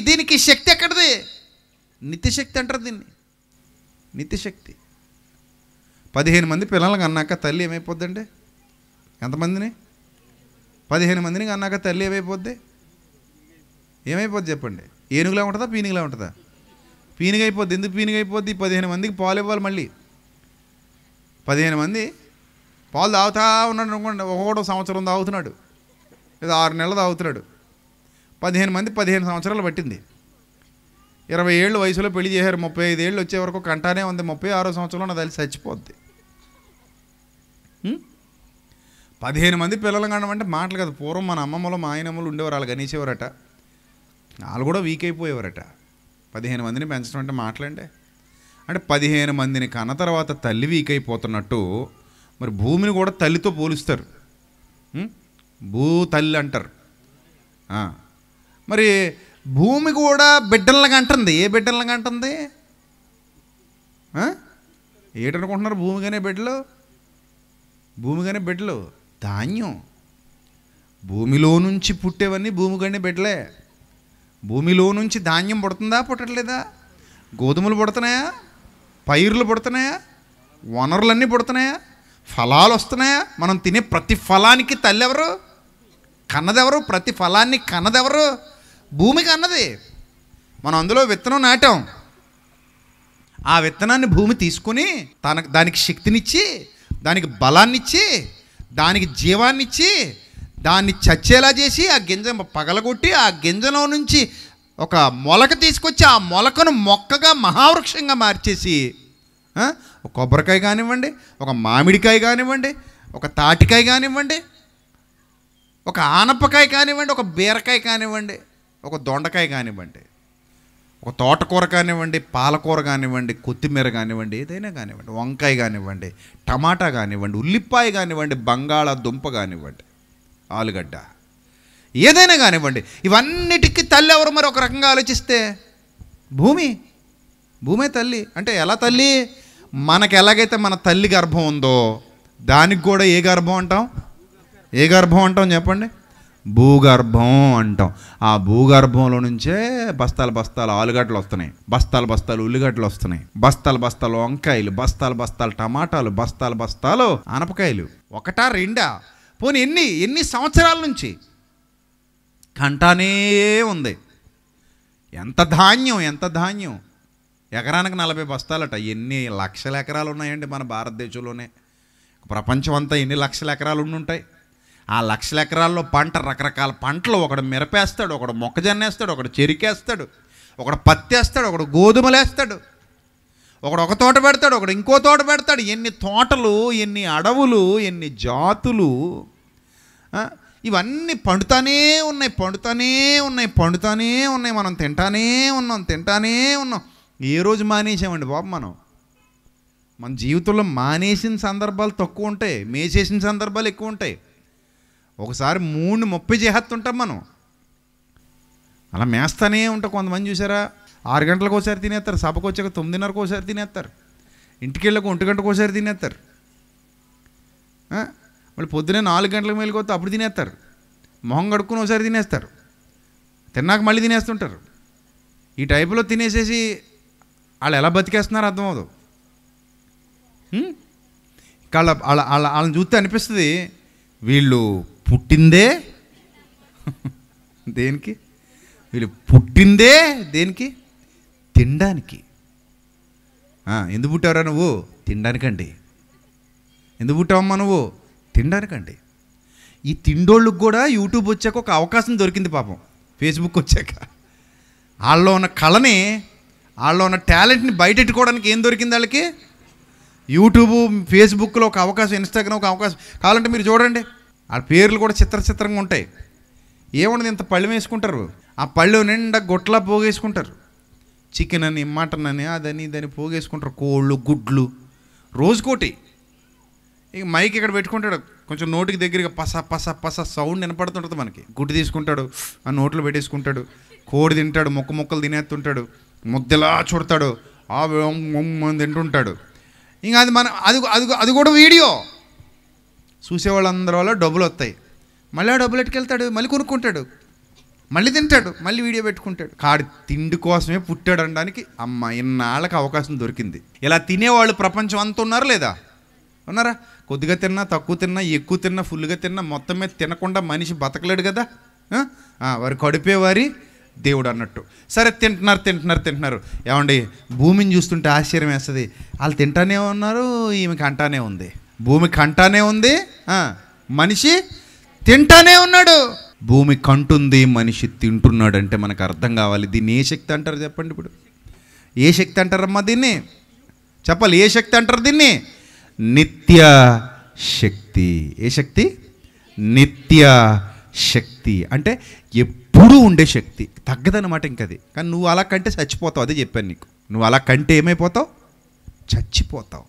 దీనికి శక్తి ఎక్కడిది? నిత్యశక్తి అంటారు దీన్ని, నిత్యశక్తి. 15 మంది పిల్లలకు అన్నాక తల్లి ఏమైపోద్దండి? ఎంతమందిని? 15 మందిని అన్నాక తల్లి ఏమైపోద్ది? ఏమైపోద్ది చెప్పండి? ఏనుగులా ఉంటుందా, పీనుగులా ఉంటుందా? పీనుగు అయిపోద్ది. ఎందుకు పీనుగు అయిపోద్ది? 15 మందికి పాలు ఇవ్వాలి. మళ్ళీ 15 మంది పాలు తాగుతా ఉన్నాడు అనుకోండి. ఒకడు సంవత్సరం తాగుతున్నాడు, లేదా 6 నెలలు తాగుతున్నాడు. 15 మంది 15 సంవత్సరాలు పట్టింది. 20 ఏళ్ళు వయసులో పెళ్లి చేశారు. 35 ఏళ్ళు వచ్చే వరకు కంటానే ఉంది. 36వ సంవత్సరంలో నా తల్లి చచ్చిపోద్ది. 15 మంది పిల్లలు కనమంటే మాటలు కదా. పూర్వం మన అమ్మమ్మలు, మా ఆయనమ్మలు ఉండేవారు, వాళ్ళు గణేసేవారట. వాళ్ళు కూడా వీక్ అయిపోయేవారట. 15 మందిని పెంచడం అంటే మాటలండి. అంటే 15 మందిని కన్న తర్వాత తల్లి వీక్ అయిపోతున్నట్టు మరి భూమిని కూడా తల్లితో పోలుస్తారు. భూ తల్లి అంటారు. మరి భూమి కూడా బిడ్డలగా అంటుంది. ఏ బిడ్డలగా అంటుంది? ఏటనుకుంటున్నారు? భూమిగానే బిడ్డలు, భూమిగానే బిడ్డలు. ధాన్యం భూమిలో నుంచి పుట్టేవన్నీ భూమిగానే బిడ్డలే. భూమిలో నుంచి ధాన్యం పుడుతుందా, పుట్టట్లేదా? గోధుమలు పుడుతున్నాయా? పైర్లు పుడుతున్నాయా? వనరులన్నీ పుడుతున్నాయా? ఫలాలు వస్తున్నాయా? మనం తినే ప్రతి ఫలానికి తల్లి ఎవరు? కన్నదెవరు? ప్రతి ఫలాన్ని కన్నదెవరు? భూమికి అన్నది. మనం అందులో విత్తనం నాటాం. ఆ విత్తనాన్ని భూమి తీసుకుని దానికి శక్తినిచ్చి, దానికి బలాన్నిచ్చి, దానికి జీవాన్నిచ్చి, దాన్ని చచ్చేలా చేసి, ఆ గింజ పగలగొట్టి, ఆ గింజలో నుంచి ఒక మొలక తీసుకొచ్చి, ఆ మొలకను మొక్కగా మహావృక్షంగా మార్చేసి, ఒక కొబ్బరికాయ కానివ్వండి, ఒక మామిడికాయ కానివ్వండి, ఒక తాటికాయ కానివ్వండి, ఒక ఆనపకాయ కానివ్వండి, ఒక బీరకాయ కానివ్వండి, ఒక దొండకాయ కానివ్వండి, ఒక తోటకూర కానివ్వండి, పాలకూర కానివ్వండి, కొత్తిమీర కానివ్వండి, ఏదైనా కానివ్వండి, వంకాయ కానివ్వండి, టమాటా కానివ్వండి, ఉల్లిపాయ కానివ్వండి, బంగాళాదుంప కానివ్వండి, ఆలుగడ్డ, ఏదైనా కానివ్వండి, ఇవన్నిటికీ తల్లి ఎవరు? మరి ఒక రకంగా ఆలోచిస్తే భూమి. భూమే తల్లి. అంటే ఎలా తల్లి? మనకు ఎలాగైతే మన తల్లి గర్భం ఉందో దానికి కూడా ఏ గర్భం అంటాం? ఏ గర్భం అంటాం చెప్పండి? భూగర్భం అంటాం. ఆ భూగర్భంలో నుంచే బస్తాలు బస్తాలు ఆలుగడ్డలు వస్తున్నాయి, బస్తాలు బస్తాలు ఉల్లిగడ్డలు వస్తున్నాయి, బస్తాలు బస్తాలు వంకాయలు, బస్తాలు బస్తాలు టమాటాలు, బస్తాలు బస్తాలు ఆనపకాయలు. ఒకటా రెండా? పోనీ ఎన్ని సంవత్సరాల నుంచి కంటానే ఉంది. ఎంత ధాన్యం, ఎంత ధాన్యం! ఎకరానికి 40 బస్తాలట. ఎన్ని లక్షల ఎకరాలు ఉన్నాయండి మన భారతదేశంలోనే. ప్రపంచం అంతా ఎన్ని లక్షల ఎకరాలు ఉండుంటాయి. ఆ లక్షల ఎకరాల్లో పంట, రకరకాల పంటలు. ఒకడు మిరపేస్తాడు, ఒకడు మొక్కజొన్న వేస్తాడు, ఒకడు చెరికేస్తాడు, ఒకడు పత్తి వేస్తాడు, ఒకడు గోధుమలు వేస్తాడు, ఒకడు ఒక తోట పెడతాడు, ఒకడు ఇంకో తోట పెడతాడు. ఎన్ని తోటలు, ఎన్ని అడవులు, ఎన్ని జాతులు! ఇవన్నీ పండుతానే ఉన్నాయి, పండుతానే ఉన్నాయి, పండుతానే ఉన్నాయి. మనం తింటానే ఉన్నాం. ఏ రోజు మానేసామండి బాబు? మన జీవితంలో మానేసిన సందర్భాలు తక్కువ ఉంటాయి, మేసేసిన సందర్భాలు ఎక్కువ ఉంటాయి. ఒకసారి 30 చేస్తుంటాం మనం. అలా మేస్తానే ఉంటాం. కొంతమంది చూసారా, 6 గంటలకు ఒకసారి తినేస్తారు, సభకు వచ్చాక 9:30కు ఒకసారి తినేస్తారు, ఇంటికి వెళ్ళక 1 గంటకు ఒకసారి తినేస్తారు, మళ్ళీ పొద్దునే 4 గంటలకు మేలుకొస్తే అప్పుడు తినేస్తారు, మొహం కడుక్కుని ఒకసారి తినేస్తారు, తిన్నాక మళ్ళీ తినేస్తుంటారు. ఈ టైపులో తినేసేసి వాళ్ళు ఎలా బతికేస్తున్నారో అర్థమవుదు. వాళ్ళని చూస్తే అనిపిస్తుంది వీళ్ళు పుట్టిందే దేనికి, వీళ్ళు పుట్టిందే దేనికి, తినడానికి. ఎందుకు పుట్టావురా నువ్వు? తినడానికండి. ఎందుకు పుట్టావమ్మా నువ్వు? తినడానికండి. ఈ తిండోళ్ళకి కూడా యూట్యూబ్ వచ్చాక ఒక అవకాశం దొరికింది పాపం, ఫేస్బుక్ వచ్చాక. వాళ్ళలో ఉన్న కళని, వాళ్ళలో ఉన్న టాలెంట్ని బయటెట్టుకోవడానికి ఏం దొరికింది వాళ్ళకి? యూట్యూబ్, ఫేస్బుక్లో ఒక అవకాశం, ఇన్స్టాగ్రామ్ ఒక అవకాశం. కావాలంటే మీరు చూడండి, ఆ పేర్లు కూడా చిత్రంగా ఉంటాయి. ఏముండదు, ఇంత పళ్ళు వేసుకుంటారు, ఆ పళ్ళు నిండా గొట్లా పోగేసుకుంటారు. చికెన్ అని, మటన్ అని, అదని ఇదని పోగేసుకుంటారు. కోళ్ళు, గుడ్లు, రోజుకోటి. ఇక మైక్ ఇక్కడ పెట్టుకుంటాడు, కొంచెం నోటికి దగ్గరగా పస పస పస సౌండ్ వినపడుతుంటుంది మనకి. గుడ్డు తీసుకుంటాడు, ఆ నోట్లో పెట్టేసుకుంటాడు. కోడి తింటాడు, మొక్కలు తినేస్తుంటాడు, ముద్దలా చుడతాడు, తింటుంటాడు. ఇంకా అది కూడా వీడియో చూసేవాళ్ళందరి వల్ల డబ్బులు వస్తాయి. మళ్ళీ ఆ డబ్బులు ఎట్టుకెళ్తాడు, మళ్ళీ కొనుక్కుంటాడు, మళ్ళీ తింటాడు, మళ్ళీ వీడియో పెట్టుకుంటాడు. కాడి తిండి కోసమే పుట్టాడు అనడానికి అమ్మ ఇన్నాళ్ళకి అవకాశం దొరికింది. ఇలా తినేవాళ్ళు ప్రపంచం అంతా ఉన్నారా లేదా? ఉన్నారా? కొద్దిగా తిన్నా, తక్కువ తిన్నా, ఎక్కువ తిన్నా, ఫుల్గా తిన్నా, మొత్తం మీద తినకుండా మనిషి బతకలేడు కదా. వారి కడుపే వారి దేవుడు అన్నట్టు. సరే, తింటున్నారు. ఏమండి, భూమిని చూస్తుంటే ఆశ్చర్యం వేస్తుంది. వాళ్ళు తింటానే ఉన్నారు, ఈమెకి అంటానే ఉంది. భూమికి అంటానే ఉంది, మనిషి తింటానే ఉన్నాడు. భూమి కంటుంది, మనిషి తింటున్నాడు అంటే మనకు అర్థం కావాలి. దీన్ని ఏ శక్తి అంటారు చెప్పండి? ఇప్పుడు ఏ శక్తి అంటారమ్మా దీన్ని? చెప్పాలి, ఏ శక్తి అంటారు దీన్ని? నిత్య శక్తి. ఏ శక్తి? నిత్య శక్తి. అంటే ఎప్పుడూ ఉండే శక్తి, తగ్గదనమాట ఇంకది. కానీ నువ్వు అలా కంటే చచ్చిపోతావు. అదే చెప్పాను నీకు. నువ్వు అలా కంటే ఏమైపోతావు? చచ్చిపోతావు.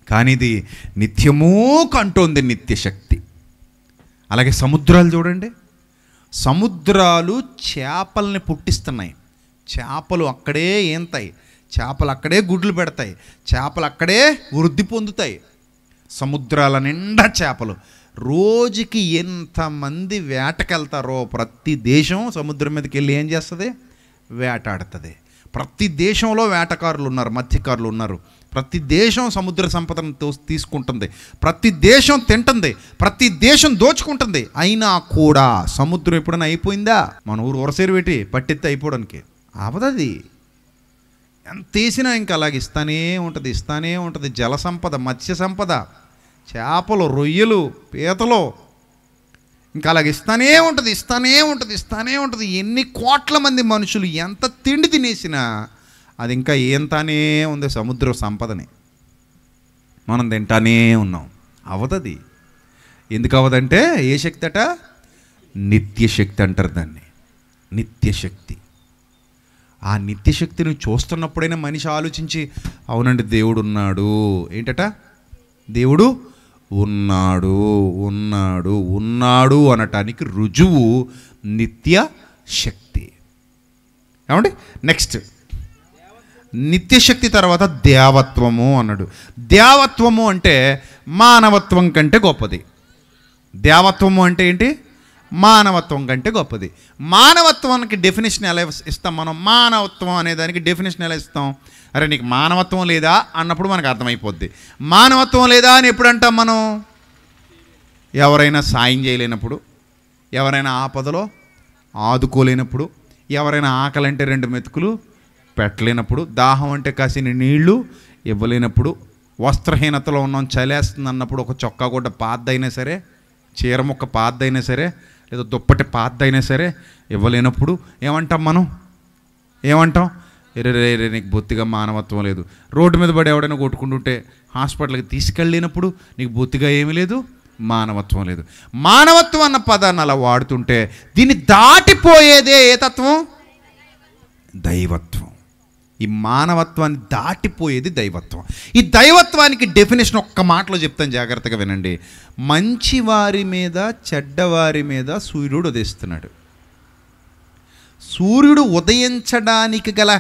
కానీ ఇది నిత్యమూ కంటోంది, నిత్య శక్తి. అలాగే సముద్రాలు చూడండి, సముద్రాలు చేపల్ని పుట్టిస్తున్నాయి. చేపలు అక్కడే ఏంతాయి, చేపలు అక్కడే గుడ్లు పెడతాయి, చేపలు అక్కడే వృద్ధి పొందుతాయి. సముద్రాల నిండా చేపలు. రోజుకి ఎంతమంది వేటకెళ్తారో, ప్రతి దేశం సముద్రం మీదకి వెళ్ళి ఏం చేస్తుంది? వేటాడుతుంది. ప్రతి దేశంలో వేటకారులు ఉన్నారు, మత్స్యకారులు ఉన్నారు. ప్రతి దేశం సముద్ర సంపదను తీసుకుంటుంది, ప్రతి దేశం తింటుంది, ప్రతి దేశం దోచుకుంటుంది. అయినా కూడా సముద్రం ఎప్పుడైనా అయిపోయిందా? మన ఊరు ఉరసేరు పెట్టి పట్టెత్తి అయిపోవడానికి అవదది. ఎంత వేసినా ఇంకా అలాగే ఇస్తానే ఉంటుంది. జల సంపద, మత్స్య సంపద, చేపలు, రొయ్యలు, పీతలు, ఇంకా అలాగే ఇస్తానే ఉంటుంది. ఎన్ని కోట్ల మంది మనుషులు ఎంత తిండి తినేసినా అది ఇంకా ఏంతానే ఉంది సముద్ర సంపదని. మనం తింటానే ఉన్నాం. అవదది. ఎందుకు అవదంటే ఏ శక్తి అట? నిత్య శక్తి అంటారు దాన్ని. నిత్య శక్తి. ఆ నిత్య శక్తిని చూస్తున్నప్పుడైనా మనిషి ఆలోచించి, అవునండి దేవుడు ఉన్నాడు. ఏంటట? దేవుడు ఉన్నాడు అనటానికి రుజువు నిత్య శక్తి. ఏమండి? నెక్స్ట్ నిత్యశక్తి తర్వాత దేవత్వము అన్నాడు. దేవత్వము అంటే మానవత్వం కంటే గొప్పది. దేవత్వము అంటే ఏంటి? మానవత్వం కంటే గొప్పది. మానవత్వానికి డెఫినేషన్ ఎలా ఇస్తాం మనం? మానవత్వం అనే దానికి డెఫినేషన్ ఎలా ఇస్తాం? అరే నీకు మానవత్వం లేదా అన్నప్పుడు మనకు అర్థమైపోద్ది. మానవత్వం లేదా అని ఎప్పుడు అంటాం మనం? ఎవరైనా సాయం చేయలేనప్పుడు, ఎవరైనా ఆపదలో ఆదుకోలేనప్పుడు, ఎవరైనా ఆకలంటే 2 మెతుకులు పెట్టలేనప్పుడు, దాహం అంటే కాసిన నీళ్లు ఇవ్వలేనప్పుడు, వస్త్రహీనతలో ఉన్నాం, చలేస్తుంది అన్నప్పుడు ఒక చొక్కా గుడ్డ పాద్దైనా సరే, చీర ముక్క పాద్దైనా సరే, లేదా దుప్పటి పాద్దైనా సరే ఇవ్వలేనప్పుడు ఏమంటాం మనం? ఏమంటాం? రే నీకు బొత్తిగా మానవత్వం లేదు. రోడ్డు మీద పడి ఎవడైనా కొట్టుకుంటుంటే హాస్పిటల్కి తీసుకెళ్ళలేనప్పుడు నీకు బొత్తిగా ఏమీ లేదు, మానవత్వం లేదు. మానవత్వం అన్న పదాన్ని అలా వాడుతుంటే దీన్ని దాటిపోయేదే ఏ తత్వం? దైవత్వం. ఈ మానవత్వాన్ని దాటిపోయేది దైవత్వం. ఈ దైవత్వానికి డెఫినేషన్ ఒక్క మాటలో చెప్తాను, జాగ్రత్తగా వినండి. మంచివారి మీద చెడ్డవారి మీద సూర్యుడు ఉదయిస్తున్నాడు. సూర్యుడు ఉదయించడానికి గల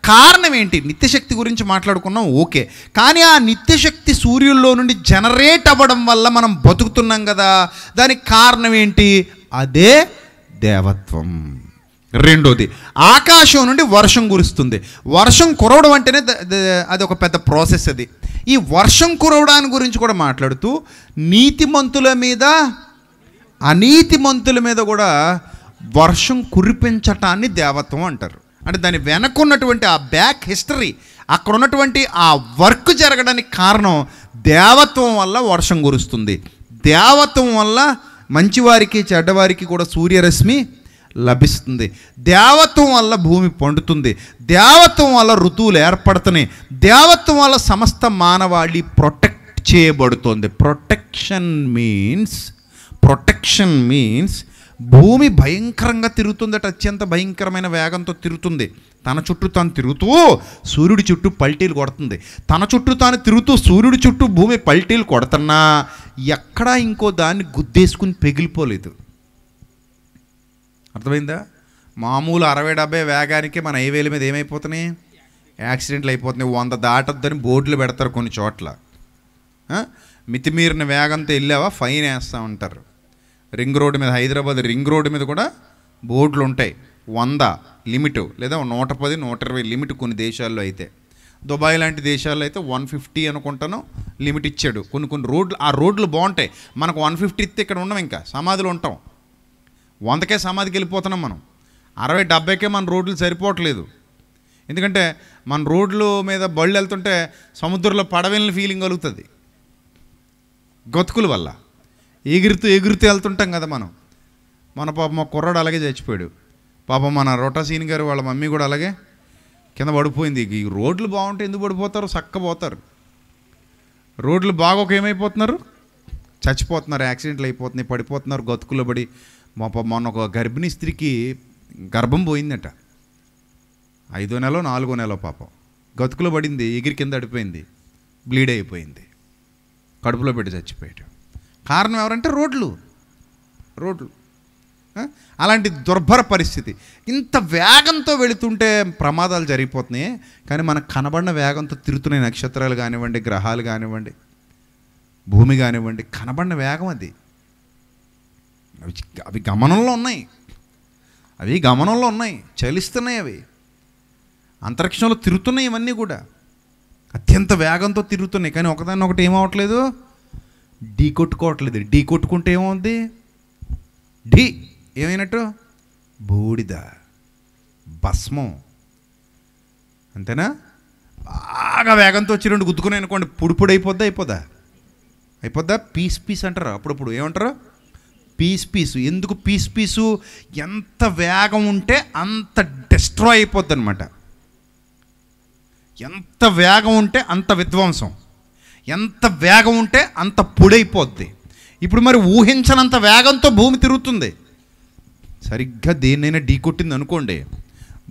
కారణం ఏంటి? నిత్యశక్తి గురించి మాట్లాడుకున్నాం, ఓకే. కానీ ఆ నిత్యశక్తి సూర్యుల్లో నుండి జనరేట్ అవ్వడం వల్ల మనం బతుకుతున్నాం కదా, దానికి కారణం ఏంటి? అదే దేవత్వం. రెండోది, ఆకాశం నుండి వర్షం కురుస్తుంది. వర్షం కురవడం అంటేనే అది ఒక పెద్ద ప్రాసెస్. అది ఈ వర్షం కురవడాన్ని గురించి కూడా మాట్లాడుతూ నీతిమంతుల మీద అనీతిమంతుల మీద కూడా వర్షం కురిపించటాన్ని దేవత్వం అంటారు. అంటే దాని వెనకున్నటువంటి ఆ బ్యాక్ హిస్టరీ, అక్కడ ఉన్నటువంటి ఆ వర్క్ జరగడానికి కారణం దేవత్వం వల్ల వర్షం కురుస్తుంది. దేవత్వం వల్ల మంచివారికి చెడ్డవారికి కూడా సూర్యరశ్మి లభిస్తుంది. దేవత్వం వల్ల భూమి పండుతుంది. దేవత్వం వల్ల ఋతువులు ఏర్పడుతున్నాయి. దేవత్వం వల్ల సమస్త మానవాళి ప్రొటెక్ట్ చేయబడుతుంది. ప్రొటెక్షన్ మీన్స్ భూమి భయంకరంగా తిరుగుతుందట. అత్యంత భయంకరమైన వేగంతో తిరుగుతుంది. తన చుట్టూ తాను తిరుగుతూ సూర్యుడి చుట్టూ పల్టీలు కొడుతుంది. తన చుట్టూ తాను తిరుగుతూ సూర్యుడి చుట్టూ భూమి పల్టీలు కొడుతున్నా ఎక్కడా ఇంకో దాన్ని గుద్దేసుకుని పెగిలిపోలేదు. అర్థమైందా? మామూలు 60-70 వేగానికి మన హైవేల మీద ఏమైపోతున్నాయి? యాక్సిడెంట్లు అయిపోతున్నాయి. 100 దాటొద్దని బోర్డులు పెడతారు కొన్ని చోట్ల. మితిమీరిన వేగంతో వెళ్ళావా ఫైన్ వేస్తూ ఉంటారు. రింగ్ రోడ్డు మీద, హైదరాబాద్ రింగ్ రోడ్డు మీద కూడా బోర్డులు ఉంటాయి. 100 లిమిటు, లేదా 110, 120 లిమిట్ కొన్ని దేశాల్లో అయితే. దుబాయ్ లాంటి దేశాల్లో అయితే 150 అనుకుంటాను లిమిట్ ఇచ్చాడు. కొన్ని రోడ్లు, ఆ రోడ్లు బాగుంటాయి. మనకు 150 ఇస్తే ఇక్కడ ఉన్నాం, ఇంకా సమాధిలో ఉంటాం. 100కే సమాధికి వెళ్ళిపోతున్నాం మనం. 60-70కే మన రోడ్లు సరిపోవట్లేదు. ఎందుకంటే మన రోడ్ల మీద బళ్ళు వెళ్తుంటే సముద్రంలో పడవెళ్ళిన ఫీలింగ్ కలుగుతుంది గతుకుల వల్ల. ఎగురుతూ వెళ్తుంటాం కదా మనం. మన పాప మా కుర్రాడు అలాగే చచ్చిపోయాడు. పాపం మన రొటాసీన్ గారు వాళ్ళ మమ్మీ కూడా అలాగే కింద పడిపోయింది. ఈ రోడ్లు బాగుంటే ఎందుకు పడిపోతారు? చక్కపోతారు. రోడ్లు బాగోక ఏమైపోతున్నారు? చచ్చిపోతున్నారు, యాక్సిడెంట్లు అయిపోతున్నాయి, పడిపోతున్నారు గతుకులో పడి. మొన్న ఒక గర్భిణీ స్త్రీకి గర్భం పోయిందట. 5వ నెల 4వ నెల పాపం గతుకులో పడింది, ఎగిరి కింద అడిపోయింది, బ్లీడ్ అయిపోయింది, కడుపులో పెట్టి చచ్చిపోయాడు. కారణం ఎవరంటే రోడ్లు. అలాంటి దుర్భర పరిస్థితి. ఇంత వేగంతో వెళుతుంటే ప్రమాదాలు జరిగిపోతున్నాయి. కానీ మనకు కనబడిన వేగంతో తిరుగుతున్నాయి నక్షత్రాలు కానివ్వండి, గ్రహాలు కానివ్వండి, భూమి కానివ్వండి. కనబడిన వేగం అది. అవి గమనంలో ఉన్నాయి, చలిస్తున్నాయి. అవి అంతరిక్షంలో తిరుగుతున్నాయి. ఇవన్నీ కూడా అత్యంత వేగంతో తిరుగుతున్నాయి. కానీ ఒకదాన్ని ఒకటి ఏమవట్లేదు, ఢీ కొట్టుకోవట్లేదు. ఢీ కొట్టుకుంటే ఏమవుద్ది? ఏమైనట్టు? బూడిద, భస్మం. అంతేనా? బాగా వేగంతో వచ్చి 2 గుద్దుకుని అనుకోండి, పొడి అయిపోద్దా? పీస్ అంటారు అప్పుడప్పుడు. ఏమంటారు? పీసు. ఎందుకు పీసు? ఎంత వేగం ఉంటే అంత డిస్ట్రాయ్ అయిపోద్ది అనమాట. ఎంత వేగం ఉంటే అంత విధ్వంసం, ఎంత వేగం ఉంటే అంత పొడైపోద్ది. ఇప్పుడు మరి ఊహించనంత వేగంతో భూమి తిరుగుతుంది. సరిగ్గా దేన్నైనా ఢీ కొట్టింది అనుకోండి,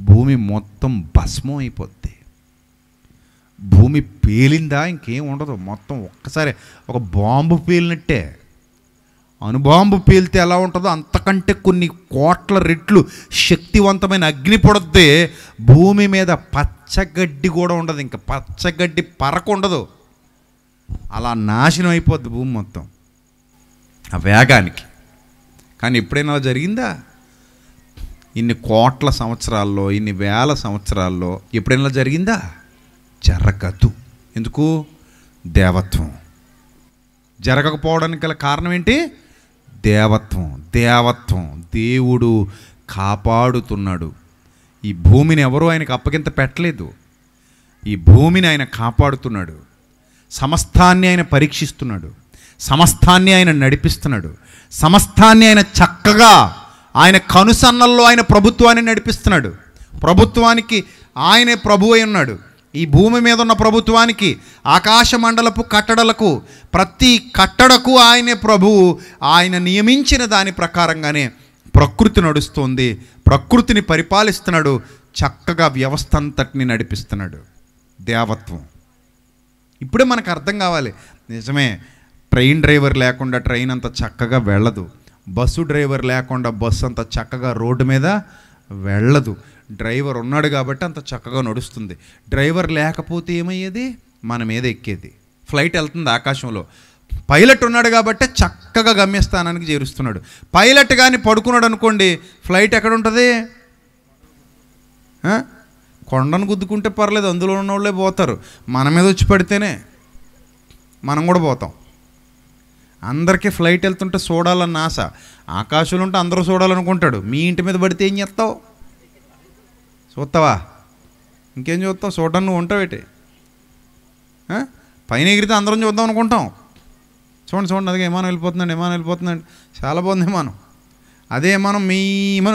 భూమి మొత్తం భస్మం అయిపోద్ది. భూమి పేలిందా ఇంకేం ఉండదు. మొత్తం ఒక్కసారి ఒక బాంబు పేలినట్టే. అణుబాంబు పేలితే ఎలా ఉంటుందో అంతకంటే కొన్ని కోట్ల రెట్లు శక్తివంతమైన అగ్ని పొడద్దే. భూమి మీద పచ్చగడ్డి కూడా ఉండదు, ఇంకా పచ్చగడ్డి పరక ఉండదు. అలా నాశనం అయిపోద్ది భూమి మొత్తం ఆ వేగానికి. కానీ ఎప్పుడైనా అలా జరిగిందా? ఇన్ని కోట్ల సంవత్సరాల్లో, ఇన్ని వేల సంవత్సరాల్లో ఎప్పుడైనా జరిగిందా? జరగదు. ఎందుకు? దేవత్వం. జరగకపోవడానికి గల కారణం ఏంటి? దేవత్వం. దేవుడు కాపాడుతున్నాడు. ఈ భూమిని ఎవరూ ఆయనకు అప్పగింత పెట్టలేదు. ఈ భూమిని ఆయన కాపాడుతున్నాడు. సమస్తాన్ని ఆయన పరీక్షిస్తున్నాడు. సమస్తాన్ని ఆయన నడిపిస్తున్నాడు. సమస్తాన్ని ఆయన చక్కగా ఆయన కనుసన్నల్లో ఆయన ప్రభుత్వాన్ని నడిపిస్తున్నాడు. ప్రభుత్వానికి ఆయనే ప్రభు అయి ఉన్నాడు. ఈ భూమి మీద ఉన్న ప్రభుత్వానికి, ఆకాశ మండలపు కట్టడలకు, ప్రతి కట్టడకు ఆయనే ప్రభువు. ఆయన నియమించిన దాని ప్రకారంగానే ప్రకృతి నడుస్తుంది. ప్రకృతిని పరిపాలిస్తున్నాడు. చక్కగా వ్యవస్థ అంతటిని నడిపిస్తున్నాడు. దేవత్వం. ఇప్పుడే మనకు అర్థం కావాలి. నిజమే, ట్రైన్ డ్రైవర్ లేకుండా ట్రైన్ అంత చక్కగా వెళ్ళదు. బస్సు డ్రైవర్ లేకుండా బస్సు అంత చక్కగా రోడ్డు మీద వెళ్ళదు. డ్రైవర్ ఉన్నాడు కాబట్టి అంత చక్కగా నడుస్తుంది. డ్రైవర్ లేకపోతే ఏమయ్యేది? మన మీద ఎక్కేది. ఫ్లైట్ వెళ్తుంది ఆకాశంలో. పైలట్ ఉన్నాడు కాబట్టి చక్కగా గమ్యస్థానానికి చేరుస్తున్నాడు. పైలట్ కానీ పడుకున్నాడు అనుకోండి, ఫ్లైట్ ఎక్కడ ఉంటుంది? కొండను గుద్దుకుంటే పర్లేదు, అందులో ఉన్న వాళ్ళే పోతారు. మన మీద వచ్చి పడితేనే మనం కూడా పోతాం. అందరికీ ఫ్లైట్ వెళ్తుంటే చూడాలన్న ఆశ, ఆకాశంలో ఉంటే అందరూ చూడాలనుకుంటాడు. మీ ఇంటి మీద పడితే ఏం చేస్తావు? చూస్తావా? ఇంకేం చూస్తావు? చూడడానికి నువ్వు ఉంటావేటి? పైన ఎగిరితే అందరం చూద్దాం అనుకుంటాం. చూడండి అదే విమానం వెళ్ళిపోతుందండి, చాలా బాగుంది విమానం. అదే విమానం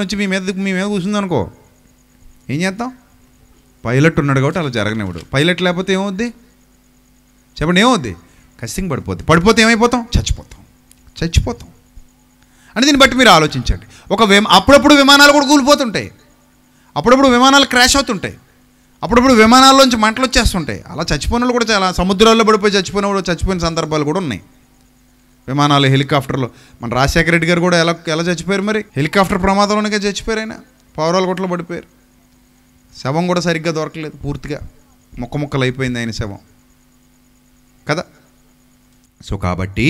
వచ్చి మీ మీద కూర్చుందనుకో, ఏం చేస్తాం? పైలట్ ఉన్నాడు కాబట్టి అలా జరగనివ్వడు. పైలట్ లేకపోతే ఏమవుద్ది చెప్పండి? ఏమవుద్ది? ఖచ్చితంగా పడిపోతే ఏమైపోతాం? చచ్చిపోతాం. అని దీన్ని బట్టి మీరు ఆలోచించండి. అప్పుడప్పుడు విమానాలు కూడా కూలిపోతుంటాయి, అప్పుడప్పుడు విమానాలు క్రాష్ అవుతుంటాయి, అప్పుడప్పుడు విమానాల్లోంచి మంటలు వచ్చేస్తుంటాయి. అలా చచ్చిపోయిన వాళ్ళు కూడా చాలా, సముద్రాల్లో పడిపోయి చచ్చిపోయిన సందర్భాలు కూడా ఉన్నాయి. విమానాలు, హెలికాప్టర్లు. మన రాజశేఖర రెడ్డి గారు కూడా ఎలా చచ్చిపోయారు? మరి హెలికాప్టర్ ప్రమాదంలోనే చచ్చిపోయారు. ఆయన పౌరాల గుట్టలో పడిపోయారు. శవం కూడా సరిగ్గా దొరకలేదు, పూర్తిగా ముక్కలు అయిపోయింది ఆయన శవం కదా. సో కాబట్టి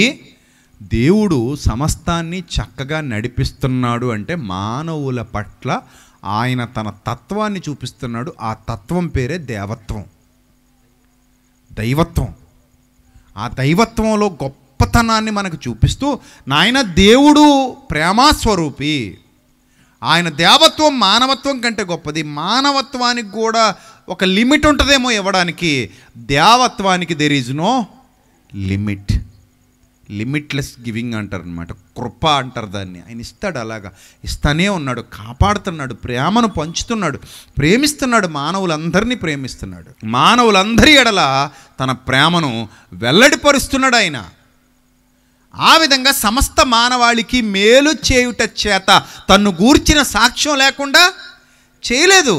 దేవుడు సమస్తాన్ని చక్కగా నడిపిస్తున్నాడు అంటే మానవుల పట్ల ఆయన తన తత్వాన్ని చూపిస్తున్నాడు. ఆ తత్వం పేరే దైవత్వం. ఆ దైవత్వంలో గొప్పతనాన్ని మనకు చూపిస్తూ, నాయన దేవుడు ప్రేమాస్వరూపి, ఆయన దేవత్వం మానవత్వం కంటే గొప్పది. మానవత్వానికి కూడా ఒక లిమిట్ ఉంటుందేమో ఇవ్వడానికి, దేవత్వానికి there is no limitless giving అంటారు అనమాట. కృప అంటారు దాన్ని. ఆయన ఇస్తాడు, అలాగా ఇస్తానే ఉన్నాడు, కాపాడుతున్నాడు, ప్రేమను పంచుతున్నాడు, ప్రేమిస్తున్నాడు, మానవులందరినీ ప్రేమిస్తున్నాడు, మానవులందరి ఎడల తన ప్రేమను వెల్లడిపరుస్తున్నాడు ఆయన. ఆ విధంగా సమస్త మానవాళికి మేలు చేయుట చేత తన్ను గూర్చిన సాక్ష్యం లేకుండా చేయలేదు.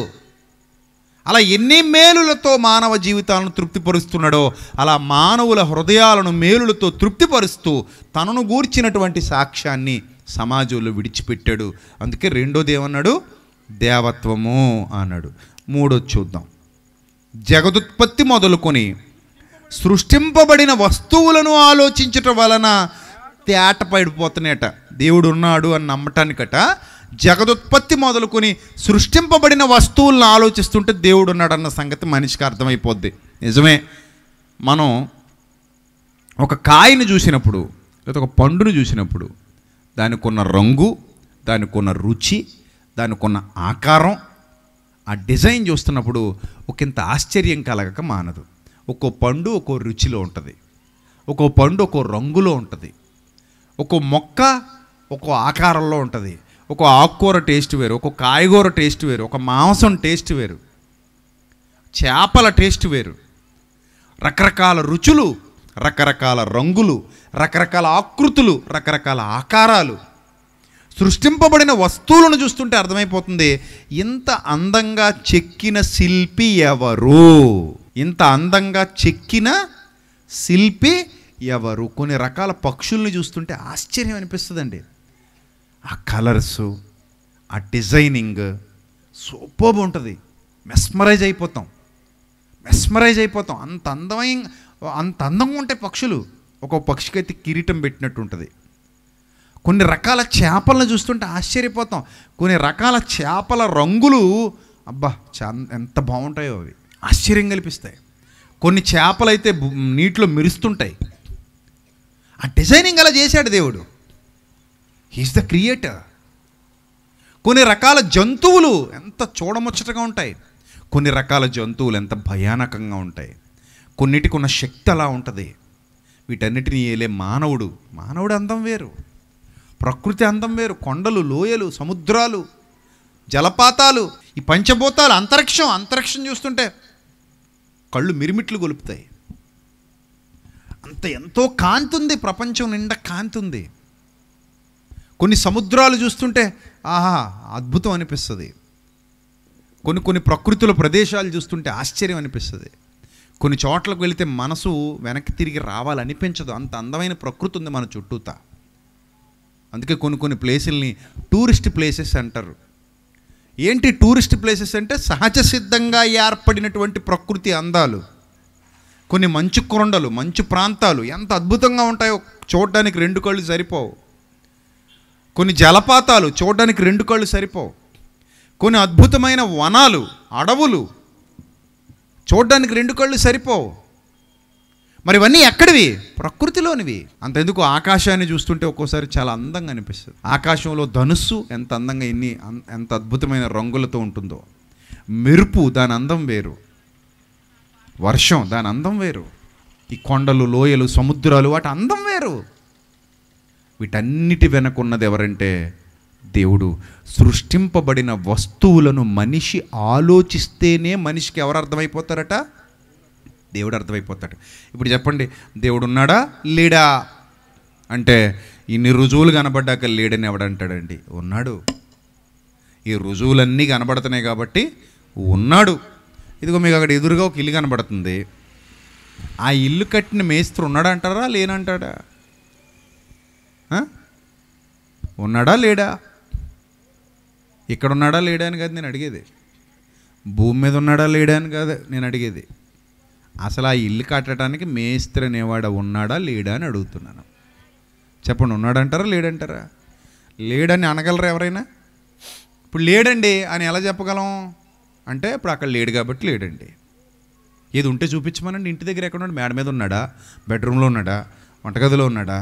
అలా ఎన్ని మేలులతో మానవ జీవితాలను తృప్తిపరుస్తున్నాడో, అలా మానవుల హృదయాలను మేలులతో తృప్తిపరుస్తూ తనను గూర్చినటువంటి సాక్ష్యాన్ని సమాజంలో విడిచిపెట్టాడు. అందుకే రెండోది ఏమన్నాడు? దేవత్వము అన్నాడు. మూడోది చూద్దాం. జగదుత్పత్తి మొదలుకొని సృష్టింపబడిన వస్తువులను ఆలోచించటం వలన తేట పడిపోతున్నాయట. దేవుడు ఉన్నాడు అని నమ్మటానికట జగదుత్పత్తి మొదలుకొని సృష్టింపబడిన వస్తువులను ఆలోచిస్తుంటే దేవుడు ఉన్నాడన్న సంగతి మనిషికి అర్థమైపోద్ది. నిజమే, మనం ఒక కాయని చూసినప్పుడు లేదా ఒక పండును చూసినప్పుడు దానికి ఉన్న రంగు, దానికి ఉన్న రుచి, దానికి ఉన్న ఆకారం, ఆ డిజైన్ చూస్తున్నప్పుడు ఒకంత ఆశ్చర్యం కలగక మానదు. ఒక్కో పండు ఒక్కో రుచిలో ఉంటుంది, ఒక్కో పండు ఒక్కో రంగులో ఉంటుంది, ఒక్కో మొక్క ఒక్కో ఆకారంలో ఉంటుంది, ఒక ఆకుకూర టేస్ట్ వేరు, ఒక కాయగూర టేస్ట్ వేరు, ఒక మాంసం టేస్ట్ వేరు, చేపల టేస్ట్ వేరు. రకరకాల రుచులు, రకరకాల రంగులు, రకరకాల ఆకృతులు, రకరకాల ఆకారాలు. సృష్టింపబడిన వస్తువులను చూస్తుంటే అర్థమైపోతుంది ఇంత అందంగా చెక్కిన శిల్పి ఎవరు, ఇంత అందంగా చెక్కిన శిల్పి ఎవరు. కొన్ని రకాల పక్షుల్ని చూస్తుంటే ఆశ్చర్యం అనిపిస్తుందండి. ఆ కలర్సు, ఆ డిజైనింగ్ సూపర్బ్ ఉంటుంది. మెస్మరైజ్ అయిపోతాం. అంత అందంగా ఉంటాయి పక్షులు. ఒక్కొక్క పక్షికి అయితే కిరీటం పెట్టినట్టు ఉంటుంది. కొన్ని రకాల చేపలను చూస్తుంటే ఆశ్చర్యపోతాం. కొన్ని రకాల చేపల రంగులు అబ్బా ఎంత బాగుంటాయో, అవి ఆశ్చర్యం కల్పిస్తాయి. కొన్ని చేపలు అయితే నీటిలో మెరుస్తుంటాయి. ఆ డిజైనింగ్ అలా చేశాడు దేవుడు. He is the creator. కొన్ని రకాల జంతువులు ఎంత చూడముచ్చటగా ఉంటాయి, కొన్ని రకాల జంతువులు ఎంత భయానకంగా ఉంటాయి. కొన్నిటికి ఉన్న శక్తి అలా ఉంటుంది. వీటన్నిటిని ఏలే మానవుడు అందం వేరు, ప్రకృతి అందం వేరు. కొండలు, లోయలు, సముద్రాలు, జలపాతాలు, ఈ పంచభూతాలు, అంతరిక్షం చూస్తుంటే కళ్ళు మిరిమిట్లు గొలుపుతాయి. ఎంతో కాంతి ఉంది, ప్రపంచం నిండా కాంతి ఉంది. కొన్ని సముద్రాలు చూస్తుంటే ఆహా అద్భుతం అనిపిస్తుంది. కొన్ని ప్రకృతిలో ప్రదేశాలు చూస్తుంటే ఆశ్చర్యం అనిపిస్తుంది. కొన్ని చోట్లకు వెళితే మనసు వెనక్కి తిరిగి రావాలనిపించదు, అంత అందమైన ప్రకృతి ఉంది మన చుట్టూతా. అందుకే కొన్ని ప్లేసుల్ని టూరిస్ట్ ప్లేసెస్ అంటారు. ఏంటి టూరిస్ట్ ప్లేసెస్ అంటే? సహజ సిద్ధంగా ఏర్పడినటువంటి ప్రకృతి అందాలు. కొన్ని మంచు కొండలు, మంచు ప్రాంతాలు ఎంత అద్భుతంగా ఉంటాయో చూడడానికి 2 కళ్ళు సరిపోవు. కొన్ని జలపాతాలు చూడడానికి 2 కళ్ళు సరిపోవు. కొన్ని అద్భుతమైన వనాలు, అడవులు, చూడడానికి 2 కళ్ళు సరిపోవు. మరి ఇవన్నీ ఎక్కడివి? ప్రకృతిలోనివి. అంతెందుకు ఆకాశాన్ని చూస్తుంటే ఒక్కోసారి చాలా అందంగా అనిపిస్తుంది. ఆకాశంలో ధనుస్సు ఎంత అందంగా ఎంత అద్భుతమైన రంగులతో ఉంటుందో, మెరుపు దాని అందం వేరు, వర్షం దాని అందం వేరు, ఈ కొండలు, లోయలు, సముద్రాలు వాటి అందం వేరు. వీటన్నిటి వెనకున్నది ఎవరంటే దేవుడు. సృష్టింపబడిన వస్తువులను మనిషి ఆలోచిస్తేనే మనిషికి ఎవరు అర్థమైపోతారట? దేవుడు అర్థమైపోతాడు. ఇప్పుడు చెప్పండి, దేవుడు ఉన్నాడా లేడా అంటే ఇన్ని రుజువులు కనబడ్డాక లేడని ఎవడంటాడండి? ఉన్నాడు. ఈ రుజువులన్నీ కనబడుతున్నాయి కాబట్టి ఉన్నాడు. ఇదిగో మీకు అక్కడ ఎదురుగా ఒక ఇల్లు కనబడుతుంది. ఆ ఇల్లు కట్టిన మేస్త్రి ఉన్నాడా అంటారా లేనంటాడా? ఉన్నాడా లేడా? ఇక్కడ ఉన్నాడా లేడా అని కాదు నేను అడిగేది. భూమి మీద ఉన్నాడా లేడా అని కాదు నేను అడిగేది. అసలు ఆ ఇల్లు కట్టడానికి మేస్త్రి అనేవాడు ఉన్నాడా లేడా అని అడుగుతున్నాను. చెప్పండి, ఉన్నాడంటారా లేడంటారా? లేడని అనగలరా ఎవరైనా? ఇప్పుడు లేడండి అని ఎలా చెప్పగలం అంటే, ఇప్పుడు అక్కడ లేడు కాబట్టి లేడండి. ఏది ఉంటే చూపించమనండి. ఇంటి దగ్గర ఎక్కడ ఉన్నాడు? మేడ మీద ఉన్నాడా? బెడ్రూమ్లో ఉన్నాడా? వంటగదిలో ఉన్నాడా?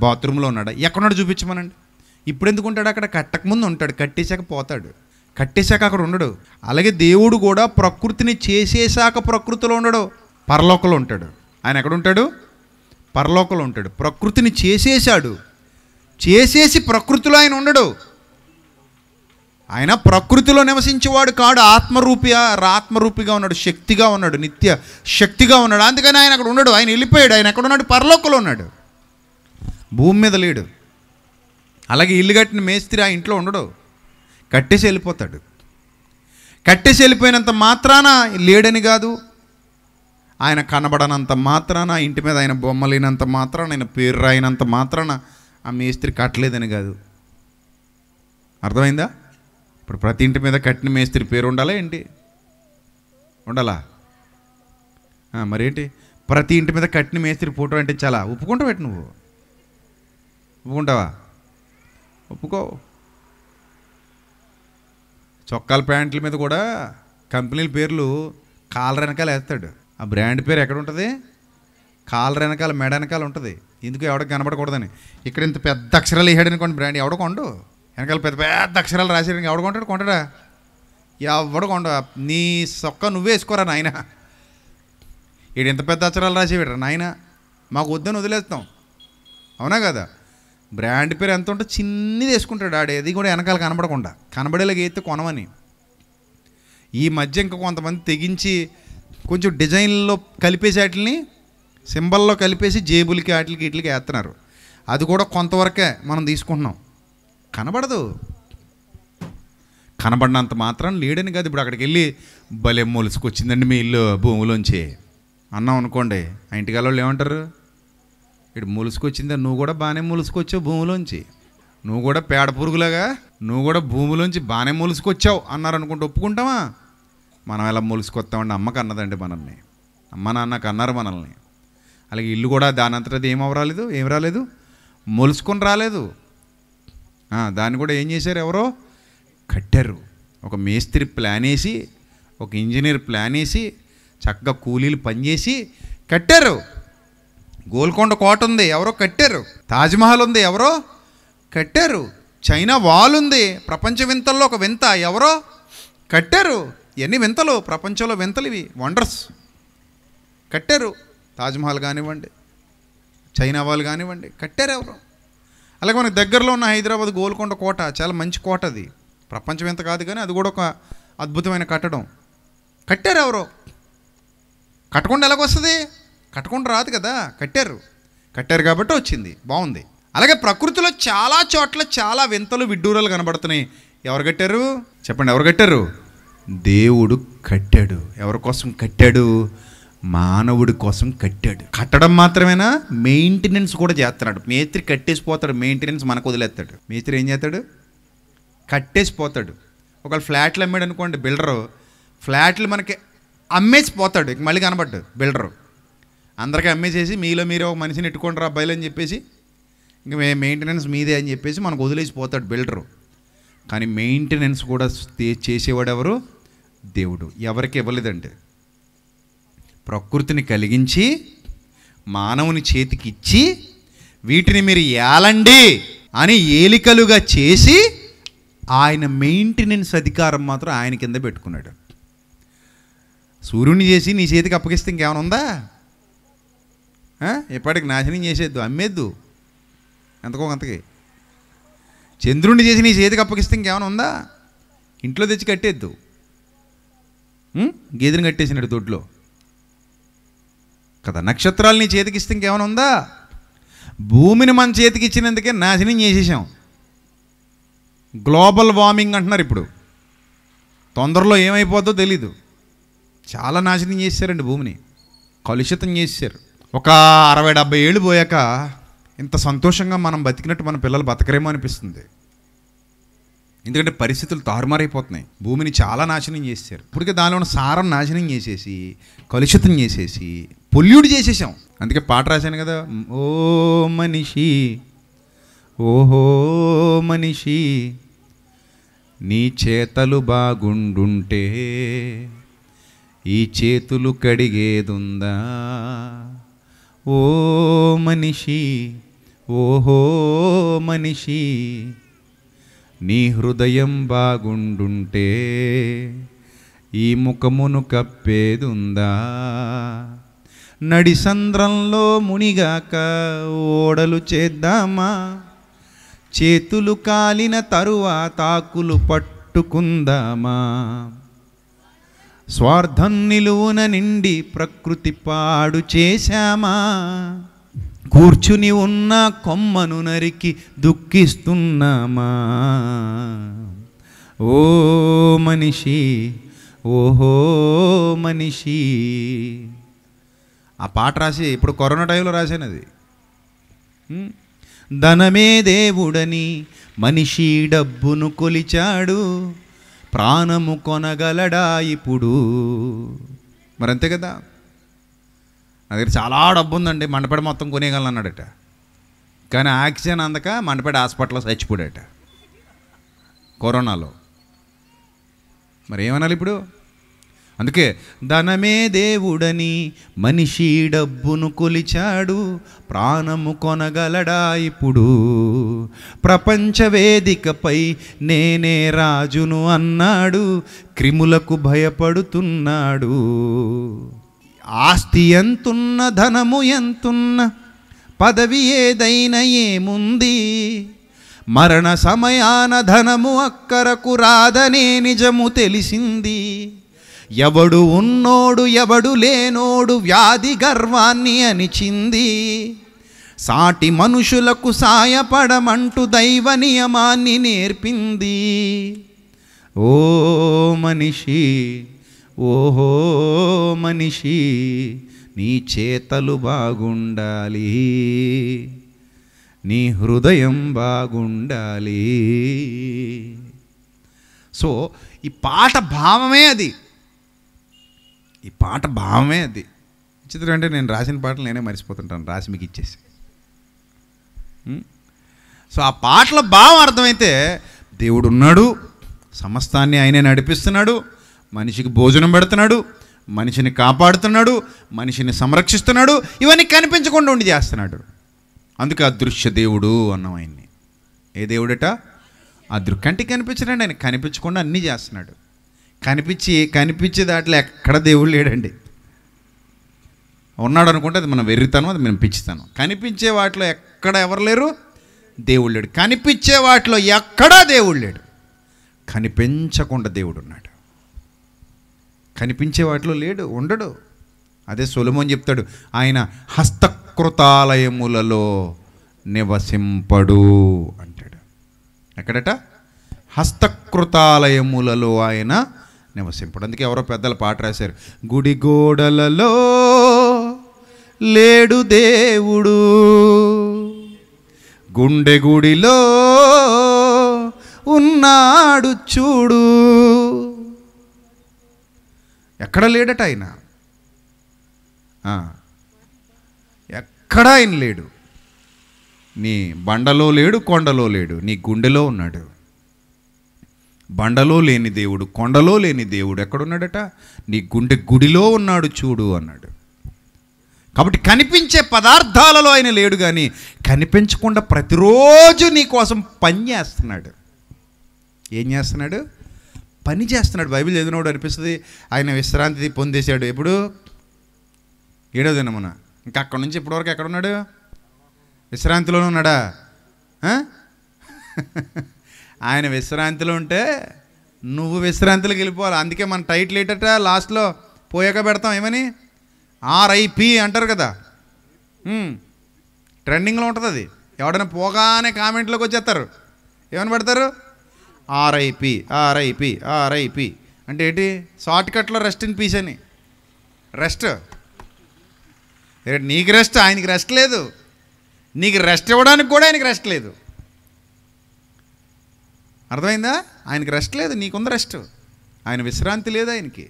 బాత్రూంలో ఉన్నాడా? ఎక్కడున్నాడు చూపించమనండి. ఇప్పుడు ఎందుకు ఉంటాడు అక్కడ? కట్టకముందు ఉంటాడు, కట్టేశాక పోతాడు. కట్టేశాక అక్కడ ఉండడు. అలాగే దేవుడు కూడా ప్రకృతిని చేసేశాక ప్రకృతిలో ఉండడు, పరలోకంలో ఉంటాడు. ఆయన ఎక్కడ ఉంటాడు? పరలోకంలో ఉంటాడు. ప్రకృతిని చేసేశాడు, చేసేసి ప్రకృతిలో ఆయన ఉండడు. ఆయన ప్రకృతిలో నివసించేవాడు కాడు. ఆత్మరూపిగా ఉన్నాడు, శక్తిగా ఉన్నాడు, నిత్య శక్తిగా ఉన్నాడు. అందుకని ఆయన అక్కడ ఉండడు. ఆయన వెళ్ళిపోయాడు. ఆయన ఎక్కడ ఉన్నాడు? పరలోకంలో ఉన్నాడు, భూమి మీద లేడు. అలాగే ఇల్లు కట్టిన మేస్త్రి ఆ ఇంట్లో ఉండడు, కట్టేసి వెళ్ళిపోతాడు. కట్టేసి వెళ్ళిపోయినంత మాత్రాన లేడని కాదు, ఆయన కనబడనంత మాత్రాన, ఇంటి మీద ఆయన బొమ్మ లేనంత మాత్రాన, ఆయన పేరు రాయినంత మాత్రాన ఆ మేస్త్రి కట్టలేదని కాదు. అర్థమైందా? ఇప్పుడు ప్రతి ఇంటి మీద కట్టిన మేస్త్రి పేరు ఉండాలా ఏంటి? ఉండాలా? మరేంటి? ప్రతి ఇంటి మీద కట్టిన మేస్త్రి ఫోటో అంటే చాలా ఒప్పుకుంటావు ఏంటి? నువ్వు ఒప్పుకుంటావా? ఒప్పుకో. చొక్కాల ప్యాంట్ల మీద కూడా కంపెనీల పేర్లు కాలర్ వెనకాల వేస్తాడు. ఆ బ్రాండ్ పేరు ఎక్కడ ఉంటుంది? కాలర్ వెనకాల, మెడ వెనకాల ఉంటుంది. ఎందుకు? ఎవడికి కనబడకూడదని. ఇక్కడ ఇంత పెద్ద అక్షరాలు వేసాడు అనుకోండి, బ్రాండ్ ఎవడ కొండు. వెనకాల పెద్ద పెద్ద అక్షరాలు రాసాడు, ఎవడ కొంటాడు? కొంటాడా? ఎవడ కొండ. నీ సొక్క నువ్వే వేసుకోరా నాయన. ఈడు ఇంత పెద్ద అక్షరాలు రాసేవాడు నాయన, మాకు వద్దని వదిలేస్తాం. అవునా కదా? బ్రాండ్ పేరు ఎంత ఉంటే చిన్నది వేసుకుంటాడు ఆడే, అది కూడా వెనకాల కనబడకుండా. కనబడేలాగా అయితే కొనమని. ఈ మధ్య ఇంకా కొంతమంది తెగించి కొంచెం డిజైన్లో కలిపేసి వాటిని సింబల్లో కలిపేసి జేబులకి వాటికి వీటికి వేస్తున్నారు. అది కూడా కొంతవరకే మనం తీసుకుంటున్నాం. కనబడదు. కనబడినంత మాత్రం లేడని కాదు. ఇప్పుడు అక్కడికి వెళ్ళి భలే మొలుసుకొచ్చిందండి మీ ఇల్లు భూమిలోంచి అన్నాం అనుకోండి, ఆ ఇంటికి వాళ్ళు ఏమంటారు? ఇటు మొలుసుకొచ్చిందా? నువ్వు కూడా బాగానే మొలుసుకొచ్చావు భూమిలోంచి, నువ్వు కూడా పేడ పురుగులాగా నువ్వు కూడా భూమిలోంచి బాగానే మొలుసుకొచ్చావు అన్నారు అనుకుంటే ఒప్పుకుంటామా? మనం ఎలా మొలుసుకొస్తామండి? అమ్మకు అన్నదండి మనల్ని, అమ్మ నాన్నకు అన్నారు మనల్ని. అలాగే ఇల్లు కూడా దాని అంతటా ఏం రాలేదు, మొలుసుకొని రాలేదు. దాన్ని కూడా ఏం చేశారు? ఎవరో కట్టారు. ఒక మేస్త్రి ప్లాన్ వేసి, ఒక ఇంజనీర్ ప్లాన్ వేసి, చక్కగా కూలీలు పనిచేసి కట్టారు. గోల్కొండ కోట ఉంది, ఎవరో కట్టారు. తాజ్మహల్ ఉంది, ఎవరో కట్టారు. చైనా వాల్ ఉంది, ప్రపంచ వింతల్లో ఒక వింత, ఎవరో కట్టారు. ఎన్ని వింతలు, ప్రపంచంలో వింతలు ఇవి, వండర్స్ కట్టారు. తాజ్మహల్ కానివ్వండి, చైనా వాల్ కానివ్వండి, కట్టారు ఎవరో. అలాగే మనకు దగ్గరలో ఉన్న హైదరాబాద్ గోల్కొండ కోట చాలా మంచి కోట. అది ప్రపంచం వింత కాదు కానీ అది కూడా ఒక అద్భుతమైన కట్టడం. కట్టారు ఎవరో. కట్టకుండా ఎలాగొస్తుంది? కట్టకుండా రాదు కదా. కట్టారు కాబట్టి వచ్చింది, బాగుంది. అలాగే ప్రకృతిలో చాలా చోట్ల చాలా వింతలు విడ్డూరాలు కనబడుతున్నాయి. ఎవరు కట్టారు చెప్పండి? ఎవరు కట్టారు? దేవుడు కట్టాడు. ఎవరి కోసం కట్టాడు? మానవుడి కోసం కట్టాడు. కట్టడం మాత్రమేనా? మెయింటెనెన్స్ కూడా చేస్తున్నాడు. మేస్త్రి కట్టేసిపోతాడు, మెయింటెనెన్స్ మనకు వదిలేస్తాడు. మేస్త్రి ఏం చేస్తాడు? కట్టేసిపోతాడు. ఒకవేళ ఫ్లాట్లు అమ్మాడు అనుకోండి బిల్డరు, ఫ్లాట్లు మనకి అమ్మేసిపోతాడు, ఇక మళ్ళీ కనబడ్డాడు బిల్డరు. అందరికీ అమ్మేసేసి మీలో మీరు ఒక మనిషిని ఎట్టుకుంటారు అబ్బాయిలు అని చెప్పేసి, ఇంక మెయింటెనెన్స్ మీదే అని చెప్పేసి మనకు వదిలేసిపోతాడు బిల్డరు. కానీ మెయింటెనెన్స్ కూడా చేసేవాడు ఎవరు? దేవుడు. ఎవరికి ఇవ్వలేదండి. ప్రకృతిని కలిగించి మానవుని చేతికి ఇచ్చి వీటిని మీరు ఏలండి అని ఏలికలుగా చేసి ఆయన మెయింటెనెన్స్ అధికారం మాత్రం ఆయన కింద పెట్టుకున్నాడు. సూర్యుని చేసి నీ చేతికి అప్పగిస్తే ఇంకేమైనా ఉందా? ఎప్పటికి నాశనం చేసేద్దు, అమ్మేద్దు ఎంతకో అంతకి. చంద్రుడిని చేసి నీ చేతికి అప్పగిస్తే ఇంకేమైనా ఉందా? ఇంట్లో తెచ్చి కట్టేద్దు. గేదెని కట్టేసినాడు దొడ్లో కదా. నక్షత్రాలు నీ చేతికి ఇస్తే ఇంకేమైనా ఉందా? భూమిని మన చేతికి ఇచ్చినందుకే నాశనం చేసేసాం. గ్లోబల్ వార్మింగ్ అంటున్నారు ఇప్పుడు. తొందరలో ఏమైపోద్దో తెలీదు. చాలా నాశనం చేశారండి భూమిని, కలుషితం చేశారు. ఒక 60-70 ఏళ్ళు పోయాక ఇంత సంతోషంగా మనం బతికినట్టు మన పిల్లలు బతకరేమో అనిపిస్తుంది. ఎందుకంటే పరిస్థితులు తారుమారైపోతున్నాయి. భూమిని చాలా నాశనం చేశారు. ఇప్పటికే దానిలో ఉన్న సారం నాశనం చేసేసి, కలుషితం చేసేసి, పొల్యూట్ చేసేసాం. అందుకే పాట రాశాను కదా, ఓ మనిషి, ఓహో మనిషి, నీ చేతలు బాగుండుంటే ఈ చేతులు కడిగేదుందా? ఓ మనిషి, ఓహో మనిషి, నీ హృదయం బాగుండుంటే ఈ ముఖమును కప్పేదుందా? నడిసంద్రంలో మునిగాక ఓడలు చేద్దామా? చేతులు కాలిన తరువాత ఆకులు పట్టుకుందామా? స్వార్థం నిలువున నిండి ప్రకృతి పాడు చేశామా? కూర్చుని ఉన్న కొమ్మను నరికి దుఃఖిస్తున్నామా? ఓ మనిషి, ఓహో మనిషి. ఆ పాట రాసి ఇప్పుడు కరోనా టైంలో రాశాను అది. ధనమే దేవుడని మనిషి డబ్బును కొలిచాడు, ప్రాణము కొనగలడా ఇప్పుడు? మరి అంతే కదా. నా దగ్గర చాలా డబ్బు ఉందండి, మండపేట మొత్తం కొనేయగలను అన్నాడట. కానీ ఆక్సిజన్ అందక మండపేట హాస్పిటల్లో చచ్చిపోయాడట కరోనాలో. మరి ఏమనాలి ఇప్పుడు? అందుకే ధనమే దేవుడని మనిషి డబ్బును కొలిచాడు, ప్రాణము కొనగలడా ఇప్పుడు? ప్రపంచ వేదికపై నేనే రాజును అన్నాడు, క్రిములకు భయపడుతున్నాడు. ఆస్తి ఎంతున్న, ధనము ఎంతున్న, పదవి ఏదైనా ఏముంది? మరణ సమయాన ధనము అక్కరకు రాదనే నిజము తెలిసింది. ఎవడు ఉన్నోడు ఎవడు లేనోడు వ్యాధి గర్వాన్ని అణిచింది. సాటి మనుషులకు సాయపడమంటూ దైవ నియమాన్ని నేర్పింది. ఓ మనిషి, ఓహో మనిషి, నీ చేతలు బాగుండాలి, నీ హృదయం బాగుండాలి. సో ఈ పాట భావమే అది. ఈ పాట భావమే అది. విచిత్రం అంటే నేను రాసిన పాటలు నేనే మర్చిపోతుంటాను రాసి మీకు ఇచ్చేసి. సో ఆ పాటల భావం అర్థమైతే దేవుడు ఉన్నాడు, సమస్తాన్ని ఆయనే నడిపిస్తున్నాడు, మనిషికి భోజనం పెడుతున్నాడు, మనిషిని కాపాడుతున్నాడు, మనిషిని సంరక్షిస్తున్నాడు, ఇవన్నీ కనిపించకుండా ఉండి చేస్తున్నాడు. అందుకే అదృశ్య దేవుడు అన్నాం ఆయన్ని. ఏ దేవుడట? కంటికి కనిపించడండి, ఆయన కనిపించకుండా అన్నీ చేస్తున్నాడు. కనిపించే దాంట్లో ఎక్కడ దేవుడు లేడండి. ఉన్నాడు అనుకుంటే అది మనం వెర్రితాను, అది మనం పిచ్చితాను. కనిపించే వాటిలో ఎక్కడ ఎవరు లేరు? దేవుడు లేడు. కనిపించే వాటిలో ఎక్కడా దేవుడు లేడు. కనిపించకుండా దేవుడు ఉన్నాడు. కనిపించే వాటిలో లేడు, ఉండడు. అదే సొలొమోను చెప్తాడు, ఆయన హస్తకృతాలయములలో నివసింపడు అంటాడు. ఎక్కడట? హస్తకృతాలయములలో ఆయన నివసింపడు. అందుకే ఎవరో పెద్దల పాట రాశారు, గుడి గోడలలో లేడు దేవుడు, గుండె గుడిలో ఉన్నాడు చూడు. ఎక్కడ లేడట ఆయన? ఎక్కడా ఆయన లేడు. నీ బండలో లేడు, కొండలో లేడు, నీ గుండెలో ఉన్నాడు. బండలో లేని దేవుడు, కొండలో లేని దేవుడు ఎక్కడున్నాడట? నీ గుండె గుడిలో ఉన్నాడు చూడు అన్నాడు. కాబట్టి కనిపించే పదార్థాలలో ఆయన లేడు, కానీ కనిపించకుండా ప్రతిరోజు నీ కోసం పని చేస్తున్నాడు. ఏం చేస్తున్నాడు? పని చేస్తున్నాడు. బైబిల్ చదివినోడు అనిపిస్తుంది ఆయన విశ్రాంతి పొందేశాడు. ఎప్పుడు? 7వ దినమున. ఇంకా అక్కడి నుంచి ఇప్పటివరకు ఎక్కడ ఉన్నాడు? విశ్రాంతిలోనే ఉన్నాడా? ఆయన విశ్రాంతిలో ఉంటే నువ్వు విశ్రాంతిలోకి వెళ్ళిపోవాలి. అందుకే మన టైటిల్ ఏంటట లాస్ట్లో పోయాక పెడతాం, ఏమని? RIP అంటారు కదా, ట్రెండింగ్లో ఉంటుంది అది. ఎవడైనా పోగానే కామెంట్లోకి వచ్చేస్తారు, ఏమని పెడతారు? RIP RIP RIP అంటే ఏంటి? షార్ట్ కట్లో రెస్ట్ ఇన్ పీస్ అని. రెస్ట్ నీకు రెస్ట్, ఆయనకి రెస్ట్ లేదు. నీకు రెస్ట్ ఇవ్వడానికి కూడా ఆయనకి రెస్ట్ లేదు. అర్థమైందా? ఆయనకి రెస్ట్ లేదు, నీకుంది రెస్ట్. ఆయన విశ్రాంతి లేదు ఆయనకి.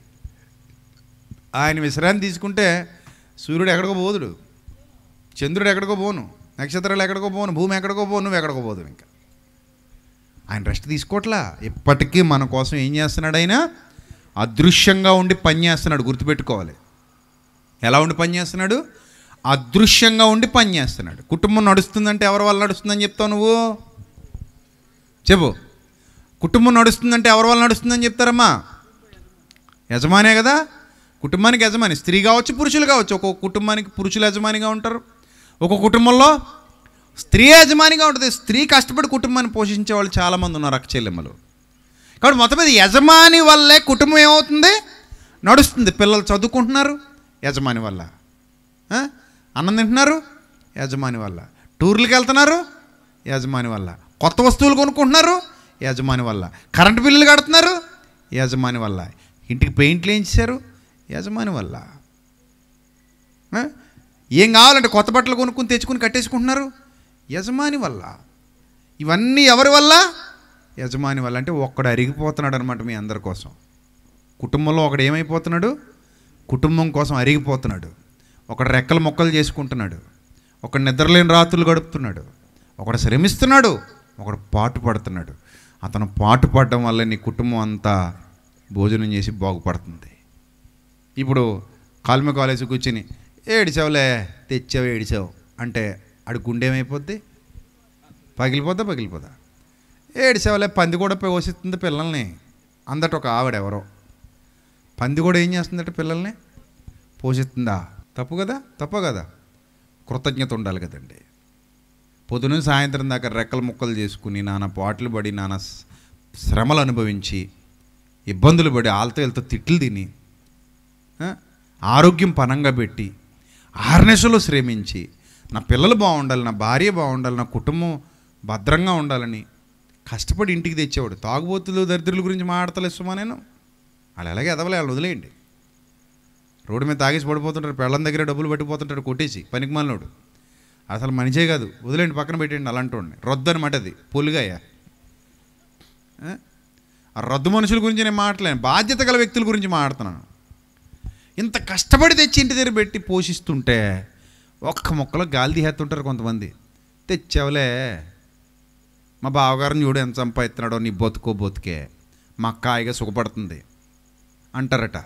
ఆయన విశ్రాంతి తీసుకుంటే సూర్యుడు ఎక్కడికో పోదుడు, చంద్రుడు ఎక్కడికో పోను, నక్షత్రాలు ఎక్కడికో పోను, భూమి ఎక్కడికో పోను, నువ్వు ఎక్కడికో పోదు. ఇంకా ఆయన రెస్ట్ తీసుకోవట్లా. ఎప్పటికీ మన కోసం ఏం చేస్తున్నాడు? ఆయన అదృశ్యంగా ఉండి పని చేస్తున్నాడు. గుర్తుపెట్టుకోవాలి. ఎలా ఉండి పని చేస్తున్నాడు? అదృశ్యంగా ఉండి పని చేస్తున్నాడు. కుటుంబం నడుస్తుందంటే ఎవరి వల్ల నడుస్తుందని చెప్తావు నువ్వు? చెప్పు. కుటుంబం నడుస్తుందంటే ఎవరి వల్ల నడుస్తుందని చెప్తారమ్మా? యజమానే కదా. కుటుంబానికి యజమాని స్త్రీ కావచ్చు, పురుషులు కావచ్చు. ఒక్కొక్క కుటుంబానికి పురుషులు యజమానిగా ఉంటారు, ఒక్కొక్క కుటుంబంలో స్త్రీ యజమానిగా ఉంటుంది. స్త్రీ కష్టపడి కుటుంబాన్ని పోషించే వాళ్ళు చాలామంది ఉన్నారు, అక్క చెల్లెమ్మలు. కాబట్టి మొత్తం మీద యజమాని వల్లే కుటుంబం ఏమవుతుంది? నడుస్తుంది. పిల్లలు చదువుకుంటున్నారు, యజమాని వల్ల. అన్నం తింటున్నారు, యజమాని వల్ల. టూర్లకు వెళ్తున్నారు, యజమాని వల్ల. కొత్త వస్తువులు కొనుక్కుంటున్నారు, యజమాని వల్ల. కరెంటు బిల్లులు కడుతున్నారు, యజమాని వల్ల. ఇంటికి పెయింట్లు వేయించారు, యజమాని వల్ల. ఏం కావాలంటే కొత్త బట్టలు కొనుక్కుని తెచ్చుకుని కట్టేసుకుంటున్నారు, యజమాని వల్ల. ఇవన్నీ ఎవరి వల్ల? యజమాని వల్ల. అంటే ఒక్కడు అరిగిపోతున్నాడు అనమాట మీ అందరి కోసం. కుటుంబంలో ఒకడు ఏమైపోతున్నాడు? కుటుంబం కోసం అరిగిపోతున్నాడు. ఒకడు రెక్కలు మొక్కలు చేసుకుంటున్నాడు, ఒకడు నిద్రలేని రాత్రులు గడుపుతున్నాడు, ఒకడు శ్రమిస్తున్నాడు, ఒకడు పాటు పడుతున్నాడు. అతను పాటు పడడం వల్ల నీ కుటుంబం అంతా భోజనం చేసి బాగుపడుతుంది. ఇప్పుడు కాల్మె కాలేజీ కూర్చుని ఏడిచావులే, తెచ్చావు ఏడిచావు అంటే ఆడి గుండె ఏమైపోద్ది? పగిలిపోద్దా? ఏడిచావులే, పంది కూడా పోషిస్తుంది పిల్లల్ని అందట ఒక ఆవిడ ఎవరో. పంది కూడా ఏం చేస్తుందట? పిల్లల్ని పోషిస్తుందా? తప్పు కదా? కృతజ్ఞత ఉండాలి కదండి. పొద్దున సాయంత్రం దాకా రెక్కలు ముక్కలు చేసుకుని నానా పాటలు పడి నానా శ్రమలు అనుభవించి ఇబ్బందులు పడి ఆళ్ళతో వీళ్ళతో తిట్లు తిని ఆరోగ్యం పనంగా పెట్టి ఆర్నెస్లో శ్రమించి నా పిల్లలు బాగుండాలి, నా భార్య బాగుండాలి, నా కుటుంబం భద్రంగా ఉండాలని కష్టపడి ఇంటికి తెచ్చేవాడు. తాగుబోతులు దరిద్రుల గురించి మాట్లాడతలేస్తుమా నేను? వాళ్ళు ఎలాగే ఎదవలే, వాళ్ళు వదిలేయండి. రోడ్డు మీద తాగేసి పడిపోతుంటారు, పెళ్ళం దగ్గర డబ్బులు పట్టిపోతుంటాడు కొట్టేసి, పనికిమాలినోడు. అసలు మనిషే కాదు, వదిలేండి, పక్కన పెట్టండి అలాంటి వాడిని. రొద్దు అనమాట అది, పొలుగాయ. ఆ రద్దు మనుషుల గురించి నేను మాట్లాడలేను, బాధ్యత గల వ్యక్తుల గురించి మాట్లాడుతున్నాను. ఇంత కష్టపడి తెచ్చి ఇంటి దగ్గర పెట్టి పోషిస్తుంటే ఒక్క మొక్కలో గాలి తీసేస్తుంటారు కొంతమంది. తెచ్చావులే, మా బావగారిని చూడు ఎంత సంపాదిస్తున్నాడో, నీ బతుకే మా అక్క హాయిగా సుఖపడుతుంది అంటారట.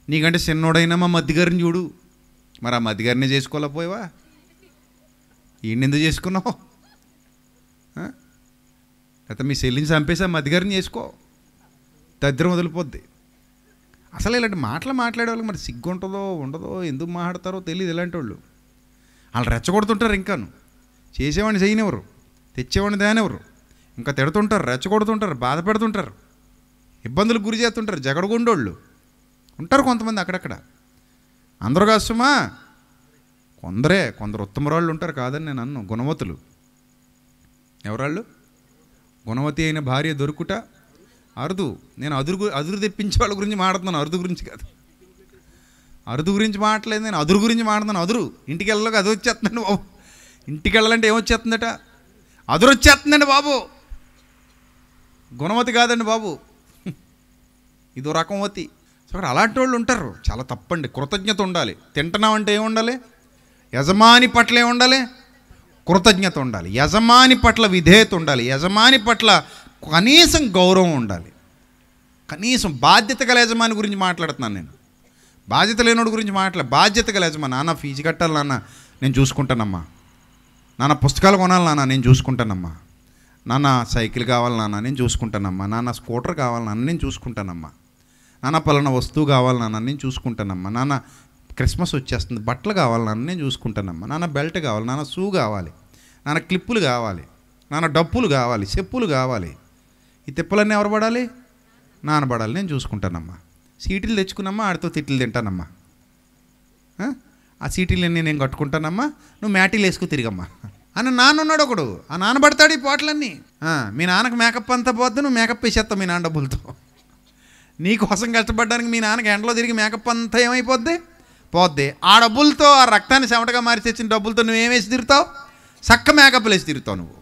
నీకంటే చిన్నోడైనా మా మధ్యగారిని చూడు, మరి ఆ మధ్యగారిని చేసుకోలేకపోయావా? ఈయన ఎందుకు చేసుకున్నావు? లేకపోతే మీ చెల్లిని చంపేసి ఆ మధ్యగారిని చేసుకో, దరిద్రం వదిలిపోద్ది. అసలు ఇలాంటి మాట్లాడే వాళ్ళకి మరి సిగ్గు ఉంటుందో ఉండదో, ఎందుకు మాట్లాడతారో తెలియదు. ఇలాంటి వాళ్ళు రెచ్చగొడుతుంటారు. ఇంకాను చేసేవాడిని చేయనివ్వరు, తెచ్చేవాడిని దానివ్వరు, ఇంకా తిడుతుంటారు, రెచ్చగొడుతుంటారు, బాధ పెడుతుంటారు, ఇబ్బందులకు గురి చేస్తుంటారు. జగడగుండోళ్ళు ఉంటారు కొంతమంది అక్కడక్కడ. అందరూ కాస్తుమా, కొందరు ఉత్తమరాళ్ళు ఉంటారు, కాదని నేను అన్ను. గుణవతులు ఎవరాళ్ళు? గుణవతి అయిన భార్య దొరుకుట అరుదు. నేను అదురు తెప్పించే వాళ్ళ గురించి మాట్లాడుతున్నాను, అరుదు గురించి కాదు. అరుదు గురించి మాట్లాడలేదు నేను, అదురు గురించి మాట్లాడుతున్నాను. అదురు ఇంటికి వెళ్ళలోకి అది వచ్చేస్తుందండి బాబు. ఇంటికి వెళ్ళాలంటే ఏమొచ్చేస్తుందట? అదురు వచ్చేస్తుందండి బాబు. గుణవతి కాదండి బాబు, ఇదో రకంవతి. సో అక్కడ అలాంటి వాళ్ళు ఉంటారు. చాలా తప్పండి. కృతజ్ఞత ఉండాలి. తింటున్నామంటే ఏముండాలి? యజమాని పట్ల ఏముండాలి? కృతజ్ఞత ఉండాలి. యజమాని పట్ల విధేయత ఉండాలి. యజమాని పట్ల కనీసం గౌరవం ఉండాలి. కనీసం బాధ్యత గల యజమాని గురించి మాట్లాడుతున్నాను నేను. బాధ్యత లేనోడి గురించి బాధ్యత గల యజమాని. నాన్న ఫీజు కట్టాలి నాన్న, నేను చూసుకుంటానమ్మా. నాన్న పుస్తకాలు కొనాలి నాన్న, నేను చూసుకుంటానమ్మా. నాన్న సైకిల్ కావాలి నాన్న, నేను చూసుకుంటానమ్మా. నాన్న స్కూటర్ కావాలి నాన్న, నేను చూసుకుంటానమ్మా. నాన్న పలానా వస్తువు కావాలి నాన్న, నేను చూసుకుంటానమ్మా. నాన్న క్రిస్మస్ వచ్చేస్తుంది, బట్టలు కావాలి నాన్న, నేను చూసుకుంటానమ్మా. నాన్న బెల్ట్ కావాలి, నాన్న షూ కావాలి, నాన్న క్లిప్పులు కావాలి, నాన్న డప్పులు కావాలి, చెప్పులు కావాలి. ఈ తిప్పలన్నీ ఎవరు పడాలి? నాన్న పడాలి, నేను చూసుకుంటానమ్మా. సీటీలు తెచ్చుకున్నమ్మా, ఆడితో తిట్లు తింటానమ్మా. ఆ సీటీలన్నీ నేను కట్టుకుంటానమ్మా, నువ్వు మ్యాటీలు వేసుకు తిరిగమ్మా అని నాన్న ఉన్నాడు ఒకడు. ఆ నాన్న పడతాడు ఈ పోట్లన్నీ. మీ నాన్నకు మేకప్ అంతా పోద్దు, నువ్వు మేకప్ వేసేస్తావు మీ నాన్న డబ్బులతో. నీకోసం కష్టపడడానికి మీ నాన్నకి ఎండలో తిరిగి మేకప్ అంతా ఏమైపోద్ది? పోద్ది. ఆ డబ్బులతో, ఆ రక్తాన్ని చెమటగా మారి తెచ్చిన డబ్బులతో నువ్వేం వేసి తిరుగుతావు? చక్క మేకప్లు వేసి తిరుగుతావు. నువ్వు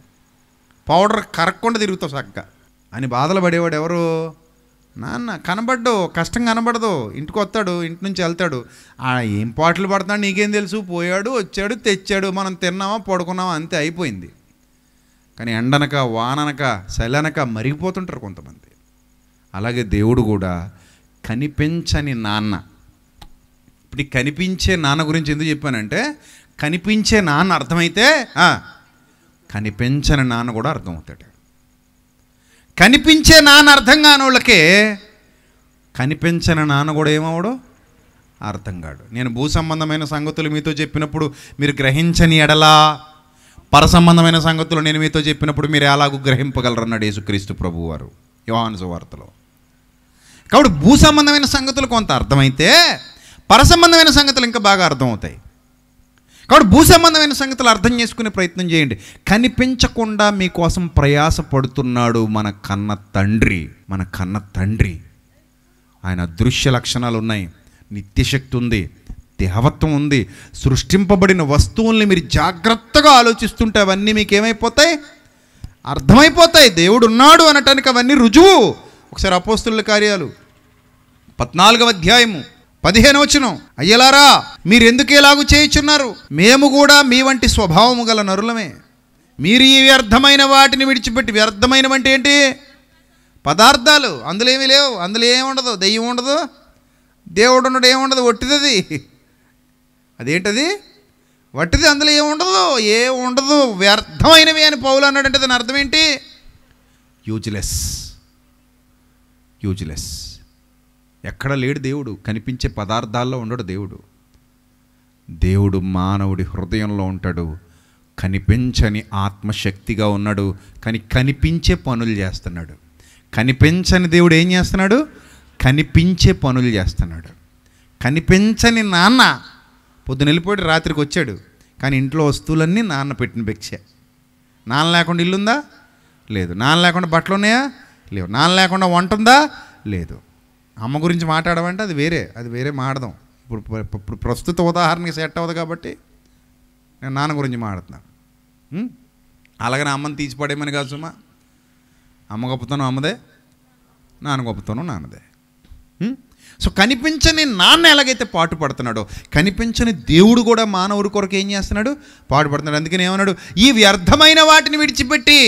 పౌడర్ కరక్కుండా తిరుగుతావు చక్క అని బాధలు పడేవాడు ఎవరు? నాన్న. కనబడ్డు, కష్టం కనబడదు. ఇంటికి వస్తాడు, ఇంటి నుంచి వెళ్తాడు, ఏం పాటలు పడుతున్నాడు నీకేం తెలుసు? పోయాడు, వచ్చాడు, తెచ్చాడు, మనం తిన్నామా, పడుకున్నామా, అంతే అయిపోయింది. కానీ ఎండనక, వాననక, చలనక మరిగిపోతుంటారు కొంతమంది. అలాగే దేవుడు కూడా కనిపించని నాన్న. ఇప్పుడు ఈ కనిపించే నాన్న గురించి ఎందుకు చెప్పానంటే, కనిపించే నాన్న అర్థమైతే కనిపించని నాన్న కూడా అర్థమవుతాడు. కనిపించే నాన్న అర్థం కాని వాళ్ళకే కనిపించని నాన్న కూడా ఏమవడు? అర్థం కాడు. నేను భూ సంబంధమైన సంగతులు మీతో చెప్పినప్పుడు మీరు గ్రహించని ఎడలా, పర సంబంధమైన సంగతులు నేను మీతో చెప్పినప్పుడు మీరు ఎలాగూ గ్రహింపగలరు అన్నాడు యేసుక్రీస్తు ప్రభువారు యోహాను సువార్తలో. కాబట్టి భూ సంబంధమైన సంగతులు కొంత అర్థమైతే పర సంబంధమైన సంగతులు ఇంకా బాగా అర్థమవుతాయి. కాబట్టి భూ సంబంధమైన సంగతులు అర్థం చేసుకునే ప్రయత్నం చేయండి. కనిపించకుండా మీకోసం ప్రయాస పడుతున్నాడు మన కన్న తండ్రి. మన కన్న తండ్రి. ఆయన అదృశ్య లక్షణాలు ఉన్నాయి, నిత్యశక్తి ఉంది, దేవత్వం ఉంది. సృష్టింపబడిన వస్తువుల్ని మీరు జాగ్రత్తగా ఆలోచిస్తుంటే అవన్నీ మీకు ఏమైపోతాయి? అర్థమైపోతాయి. దేవుడు ఉన్నాడు అనటానికి అవన్నీ రుజువు. ఒకసారి అపోస్తుల కార్యాలు 14వ అధ్యాయము 15వ వచనం. అయ్యలారా, మీరెందుకు ఎలాగూ చేయుచున్నారు? మేము కూడా మీ వంటి స్వభావము గల నరులమే. మీరు ఈ వ్యర్థమైన వాటిని విడిచిపెట్టి, వ్యర్థమైనవంటే ఏంటి? పదార్థాలు. అందులో ఏమీ లేవు, అందులో ఏముండదు, దెయ్యం ఉండదు, దేవుడు ఉండడు, ఏముండదు, ఒట్టిది. అదేంటది? వట్టిది. అందులో ఏముండదు, వ్యర్థమైనవి అని పౌలు అన్నాడంటే దాని అర్థం ఏంటి? యూజ్లెస్. ఎక్కడ లేడు దేవుడు. కనిపించే పదార్థాల్లో ఉండడు దేవుడు. దేవుడు మానవుడి హృదయంలో ఉంటాడు. కనిపించని ఆత్మశక్తిగా ఉన్నాడు, కానీ కనిపించే పనులు చేస్తున్నాడు. కనిపించని దేవుడు ఏం చేస్తున్నాడు? కనిపించే పనులు చేస్తున్నాడు. కనిపించని నాన్న పొద్దున వెళ్ళిపోయాడు, రాత్రికి వచ్చాడు, కానీ ఇంట్లో వస్తువులన్నీ నాన్న పెట్టిన భిక్షే. నాన్న లేకుండా ఇల్లుందా? లేదు. నాన్న లేకుండా బట్టలు ఉన్నాయా? లేవు. నాన్న లేకుండా వంట ఉందా? లేదు. అమ్మ గురించి మాట్లాడమంటే అది వేరే మాడదాం. ఇప్పుడు ప్రస్తుత ఉదాహరణకి సెట్ అవ్వదు కాబట్టి నేను నాన్న గురించి మాట్లాడుతున్నాను. అలాగనే అమ్మని తీసిపడేమని కాదు సుమా. అమ్మ గొప్పతనం అమ్మదే, నాన్న గొప్పతనం నాన్నదే. సో కనిపించని నాన్న ఎలాగైతే పాటు పడుతున్నాడో, కనిపించని దేవుడు కూడా మానవుడి కొరకు ఏం చేస్తున్నాడు? పాటు పడుతున్నాడు. అందుకని ఏమన్నాడు? ఈ వ్యర్థమైన వాటిని విడిచిపెట్టి.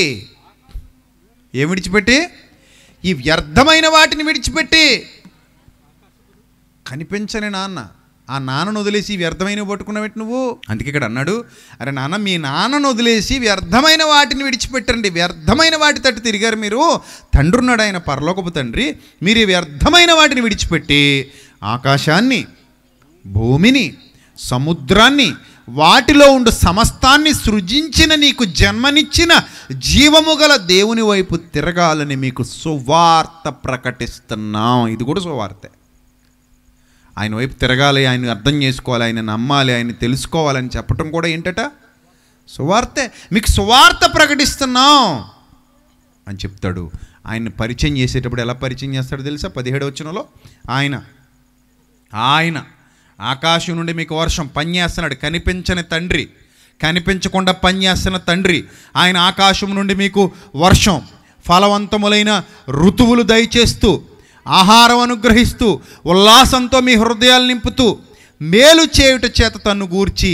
ఏం విడిచిపెట్టి? ఈ వ్యర్థమైన వాటిని విడిచిపెట్టి. కనిపించని నాన్న. ఆ నాన్నను వదిలేసి వ్యర్థమైనవి పట్టుకున్నావేంటి నువ్వు? అందుకే ఇక్కడ అన్నాడు, అరే నాన్న, మీ నాన్నను వదిలేసి వ్యర్థమైన వాటిని విడిచిపెట్టండి. వ్యర్థమైన వాటి తట్టు తిరిగారు మీరు. తండ్రి ఉన్నాడు, ఆయన పరలోకపు తండ్రి. మీరు ఈ వ్యర్థమైన వాటిని విడిచిపెట్టి ఆకాశాన్ని, భూమిని, సముద్రాన్ని, వాటిలో ఉండు సమస్తాన్ని సృజించిన, నీకు జన్మనిచ్చిన జీవము గల దేవుని వైపు తిరగాలని మీకు సువార్త ప్రకటిస్తున్నాం. ఇది కూడా సువార్తే. ఆయన వైపు తిరగాలి, ఆయన అర్థం చేసుకోవాలి, ఆయన నమ్మాలి, ఆయన తెలుసుకోవాలని చెప్పటం కూడా ఏంటట? సువార్తే. మీకు సువార్త ప్రకటిస్తున్నాం అని చెప్తాడు. ఆయన్ని పరిచయం చేసేటప్పుడు ఎలా పరిచయం చేస్తాడో తెలుసా? 17వ వచనంలో ఆయన ఆకాశం నుండి మీకు వర్షం పనిచేస్తున్నాడు. కనిపించని తండ్రి, కనిపించకుండా పనిచేస్తున్న తండ్రి. ఆయన ఆకాశం నుండి మీకు వర్షం, ఫలవంతములైన ఋతువులు దయచేస్తూ, ఆహారం అనుగ్రహిస్తూ, ఉల్లాసంతో మీ హృదయాలు నింపుతూ, మేలు చేయుట చేత తన్ను గూర్చి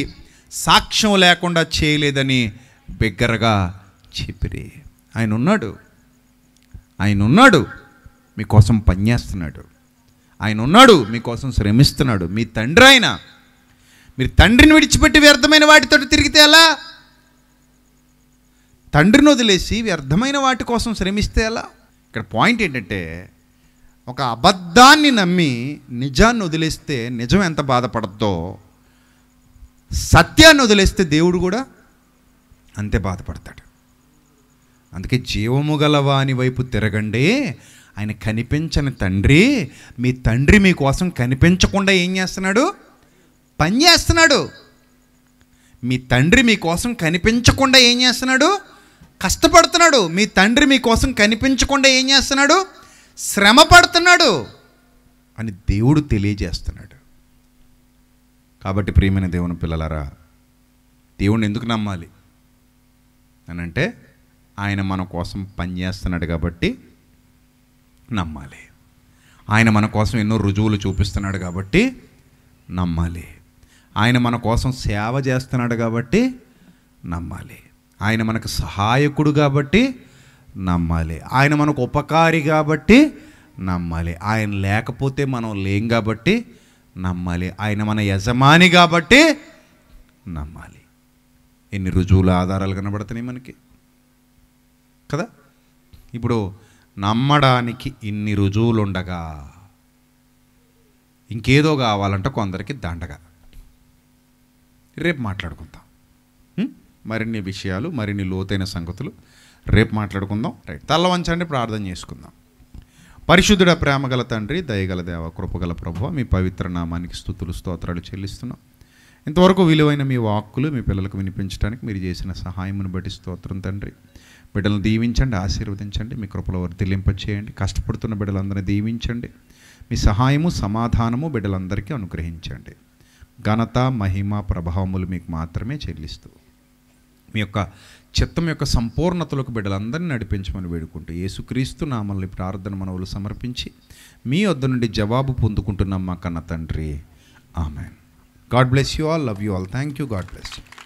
సాక్ష్యం లేకుండా చేయలేదని బిగ్గరగా చెప్పిరి. ఆయన ఉన్నాడు. ఆయన ఉన్నాడు, మీకోసం పనిచేస్తున్నాడు. ఆయన ఉన్నాడు, మీకోసం శ్రమిస్తున్నాడు. మీ తండ్రి ఆయన. మీరు తండ్రిని విడిచిపెట్టి వ్యర్థమైన వాటితో తిరిగితే ఎలా? తండ్రిని వదిలేసి వ్యర్థమైన వాటి కోసం శ్రమిస్తే ఎలా? ఇక్కడ పాయింట్ ఏంటంటే, ఒక అబద్ధాన్ని నమ్మి నిజాన్ని వదిలేస్తే నిజం ఎంత బాధపడద్దో, సత్యాన్ని వదిలేస్తే దేవుడు కూడా అంతే బాధపడతాడు. అందుకే జీవము గలవాని వైపు తిరగండి. ఆయన కనిపించని తండ్రి. మీ తండ్రి మీకోసం కనిపించకుండా ఏం చేస్తున్నాడు? పని చేస్తున్నాడు. మీ తండ్రి మీకోసం కనిపించకుండా ఏం చేస్తున్నాడు? కష్టపడుతున్నాడు. మీ తండ్రి మీకోసం కనిపించకుండా ఏం చేస్తున్నాడు? శ్రమ పడుతున్నాడు అని దేవుడు తెలియజేస్తున్నాడు. కాబట్టి ప్రియమైన దేవుని పిల్లలారా, దేవుణ్ణి ఎందుకు నమ్మాలి అని అంటే, ఆయన మన కోసం పనిచేస్తున్నాడు కాబట్టి నమ్మాలి. ఆయన మన కోసం ఎన్నో రుజువులు చూపిస్తున్నాడు కాబట్టి నమ్మాలి. ఆయన మన కోసం సేవ చేస్తున్నాడు కాబట్టి నమ్మాలి. ఆయన మనకు సహాయకుడు కాబట్టి నమ్మాలి. ఆయన మనకు ఉపకారి కాబట్టి నమ్మాలి. ఆయన లేకపోతే మనం లేం కాబట్టి నమ్మాలి. ఆయన మన యజమాని కాబట్టి నమ్మాలి. ఎన్ని రుజువుల ఆధారాలు కనబడుతున్నాయి మనకి కదా. ఇప్పుడు నమ్మడానికి ఇన్ని రుజువులు ఉండగా ఇంకేదో కావాలంటే కొందరికి దండగా. రేపు మాట్లాడుకుందాం మరిన్ని విషయాలు, మరిన్ని లోతైన సంగతులు రేపు మాట్లాడుకుందాం. రైట్, తల్ల వంచండి, ప్రార్థన చేసుకుందాం. పరిశుద్ధుడ, ప్రేమగల తండ్రి, దయగల దేవ, కృపగల ప్రభువా, మీ పవిత్ర నామానికి స్తుతులు స్తోత్రాలు చెల్లిస్తున్నాం. ఇంతవరకు విలువైన మీ వాక్కులు మీ పిల్లలకు వినిపించడానికి మీరు చేసిన సహాయమును బట్టి స్తోత్రం తండ్రి. బిడ్డలను దీవించండి, ఆశీర్వదించండి, మీ కృపలో వర్ధిల్లింపచేయండి. కష్టపడుతున్న బిడ్డలందరినీ దీవించండి. మీ సహాయము సమాధానము బిడ్డలందరికీ అనుగ్రహించండి. ఘనత, మహిమ, ప్రభావములు మీకు మాత్రమే చెల్లిస్తూ మీ యొక్క చిత్తం యొక్క సంపూర్ణతలకు బిడ్డలందరినీ నడిపించమని వేడుకుంటూ యేసుక్రీస్తు నామల్ని ప్రార్థన మనవులు సమర్పించి మీ వద్ద నుండి జవాబు పొందుకుంటున్నాం మా కన్న తండ్రి. Amen. God bless you all. Love you all. Thank you. God bless you.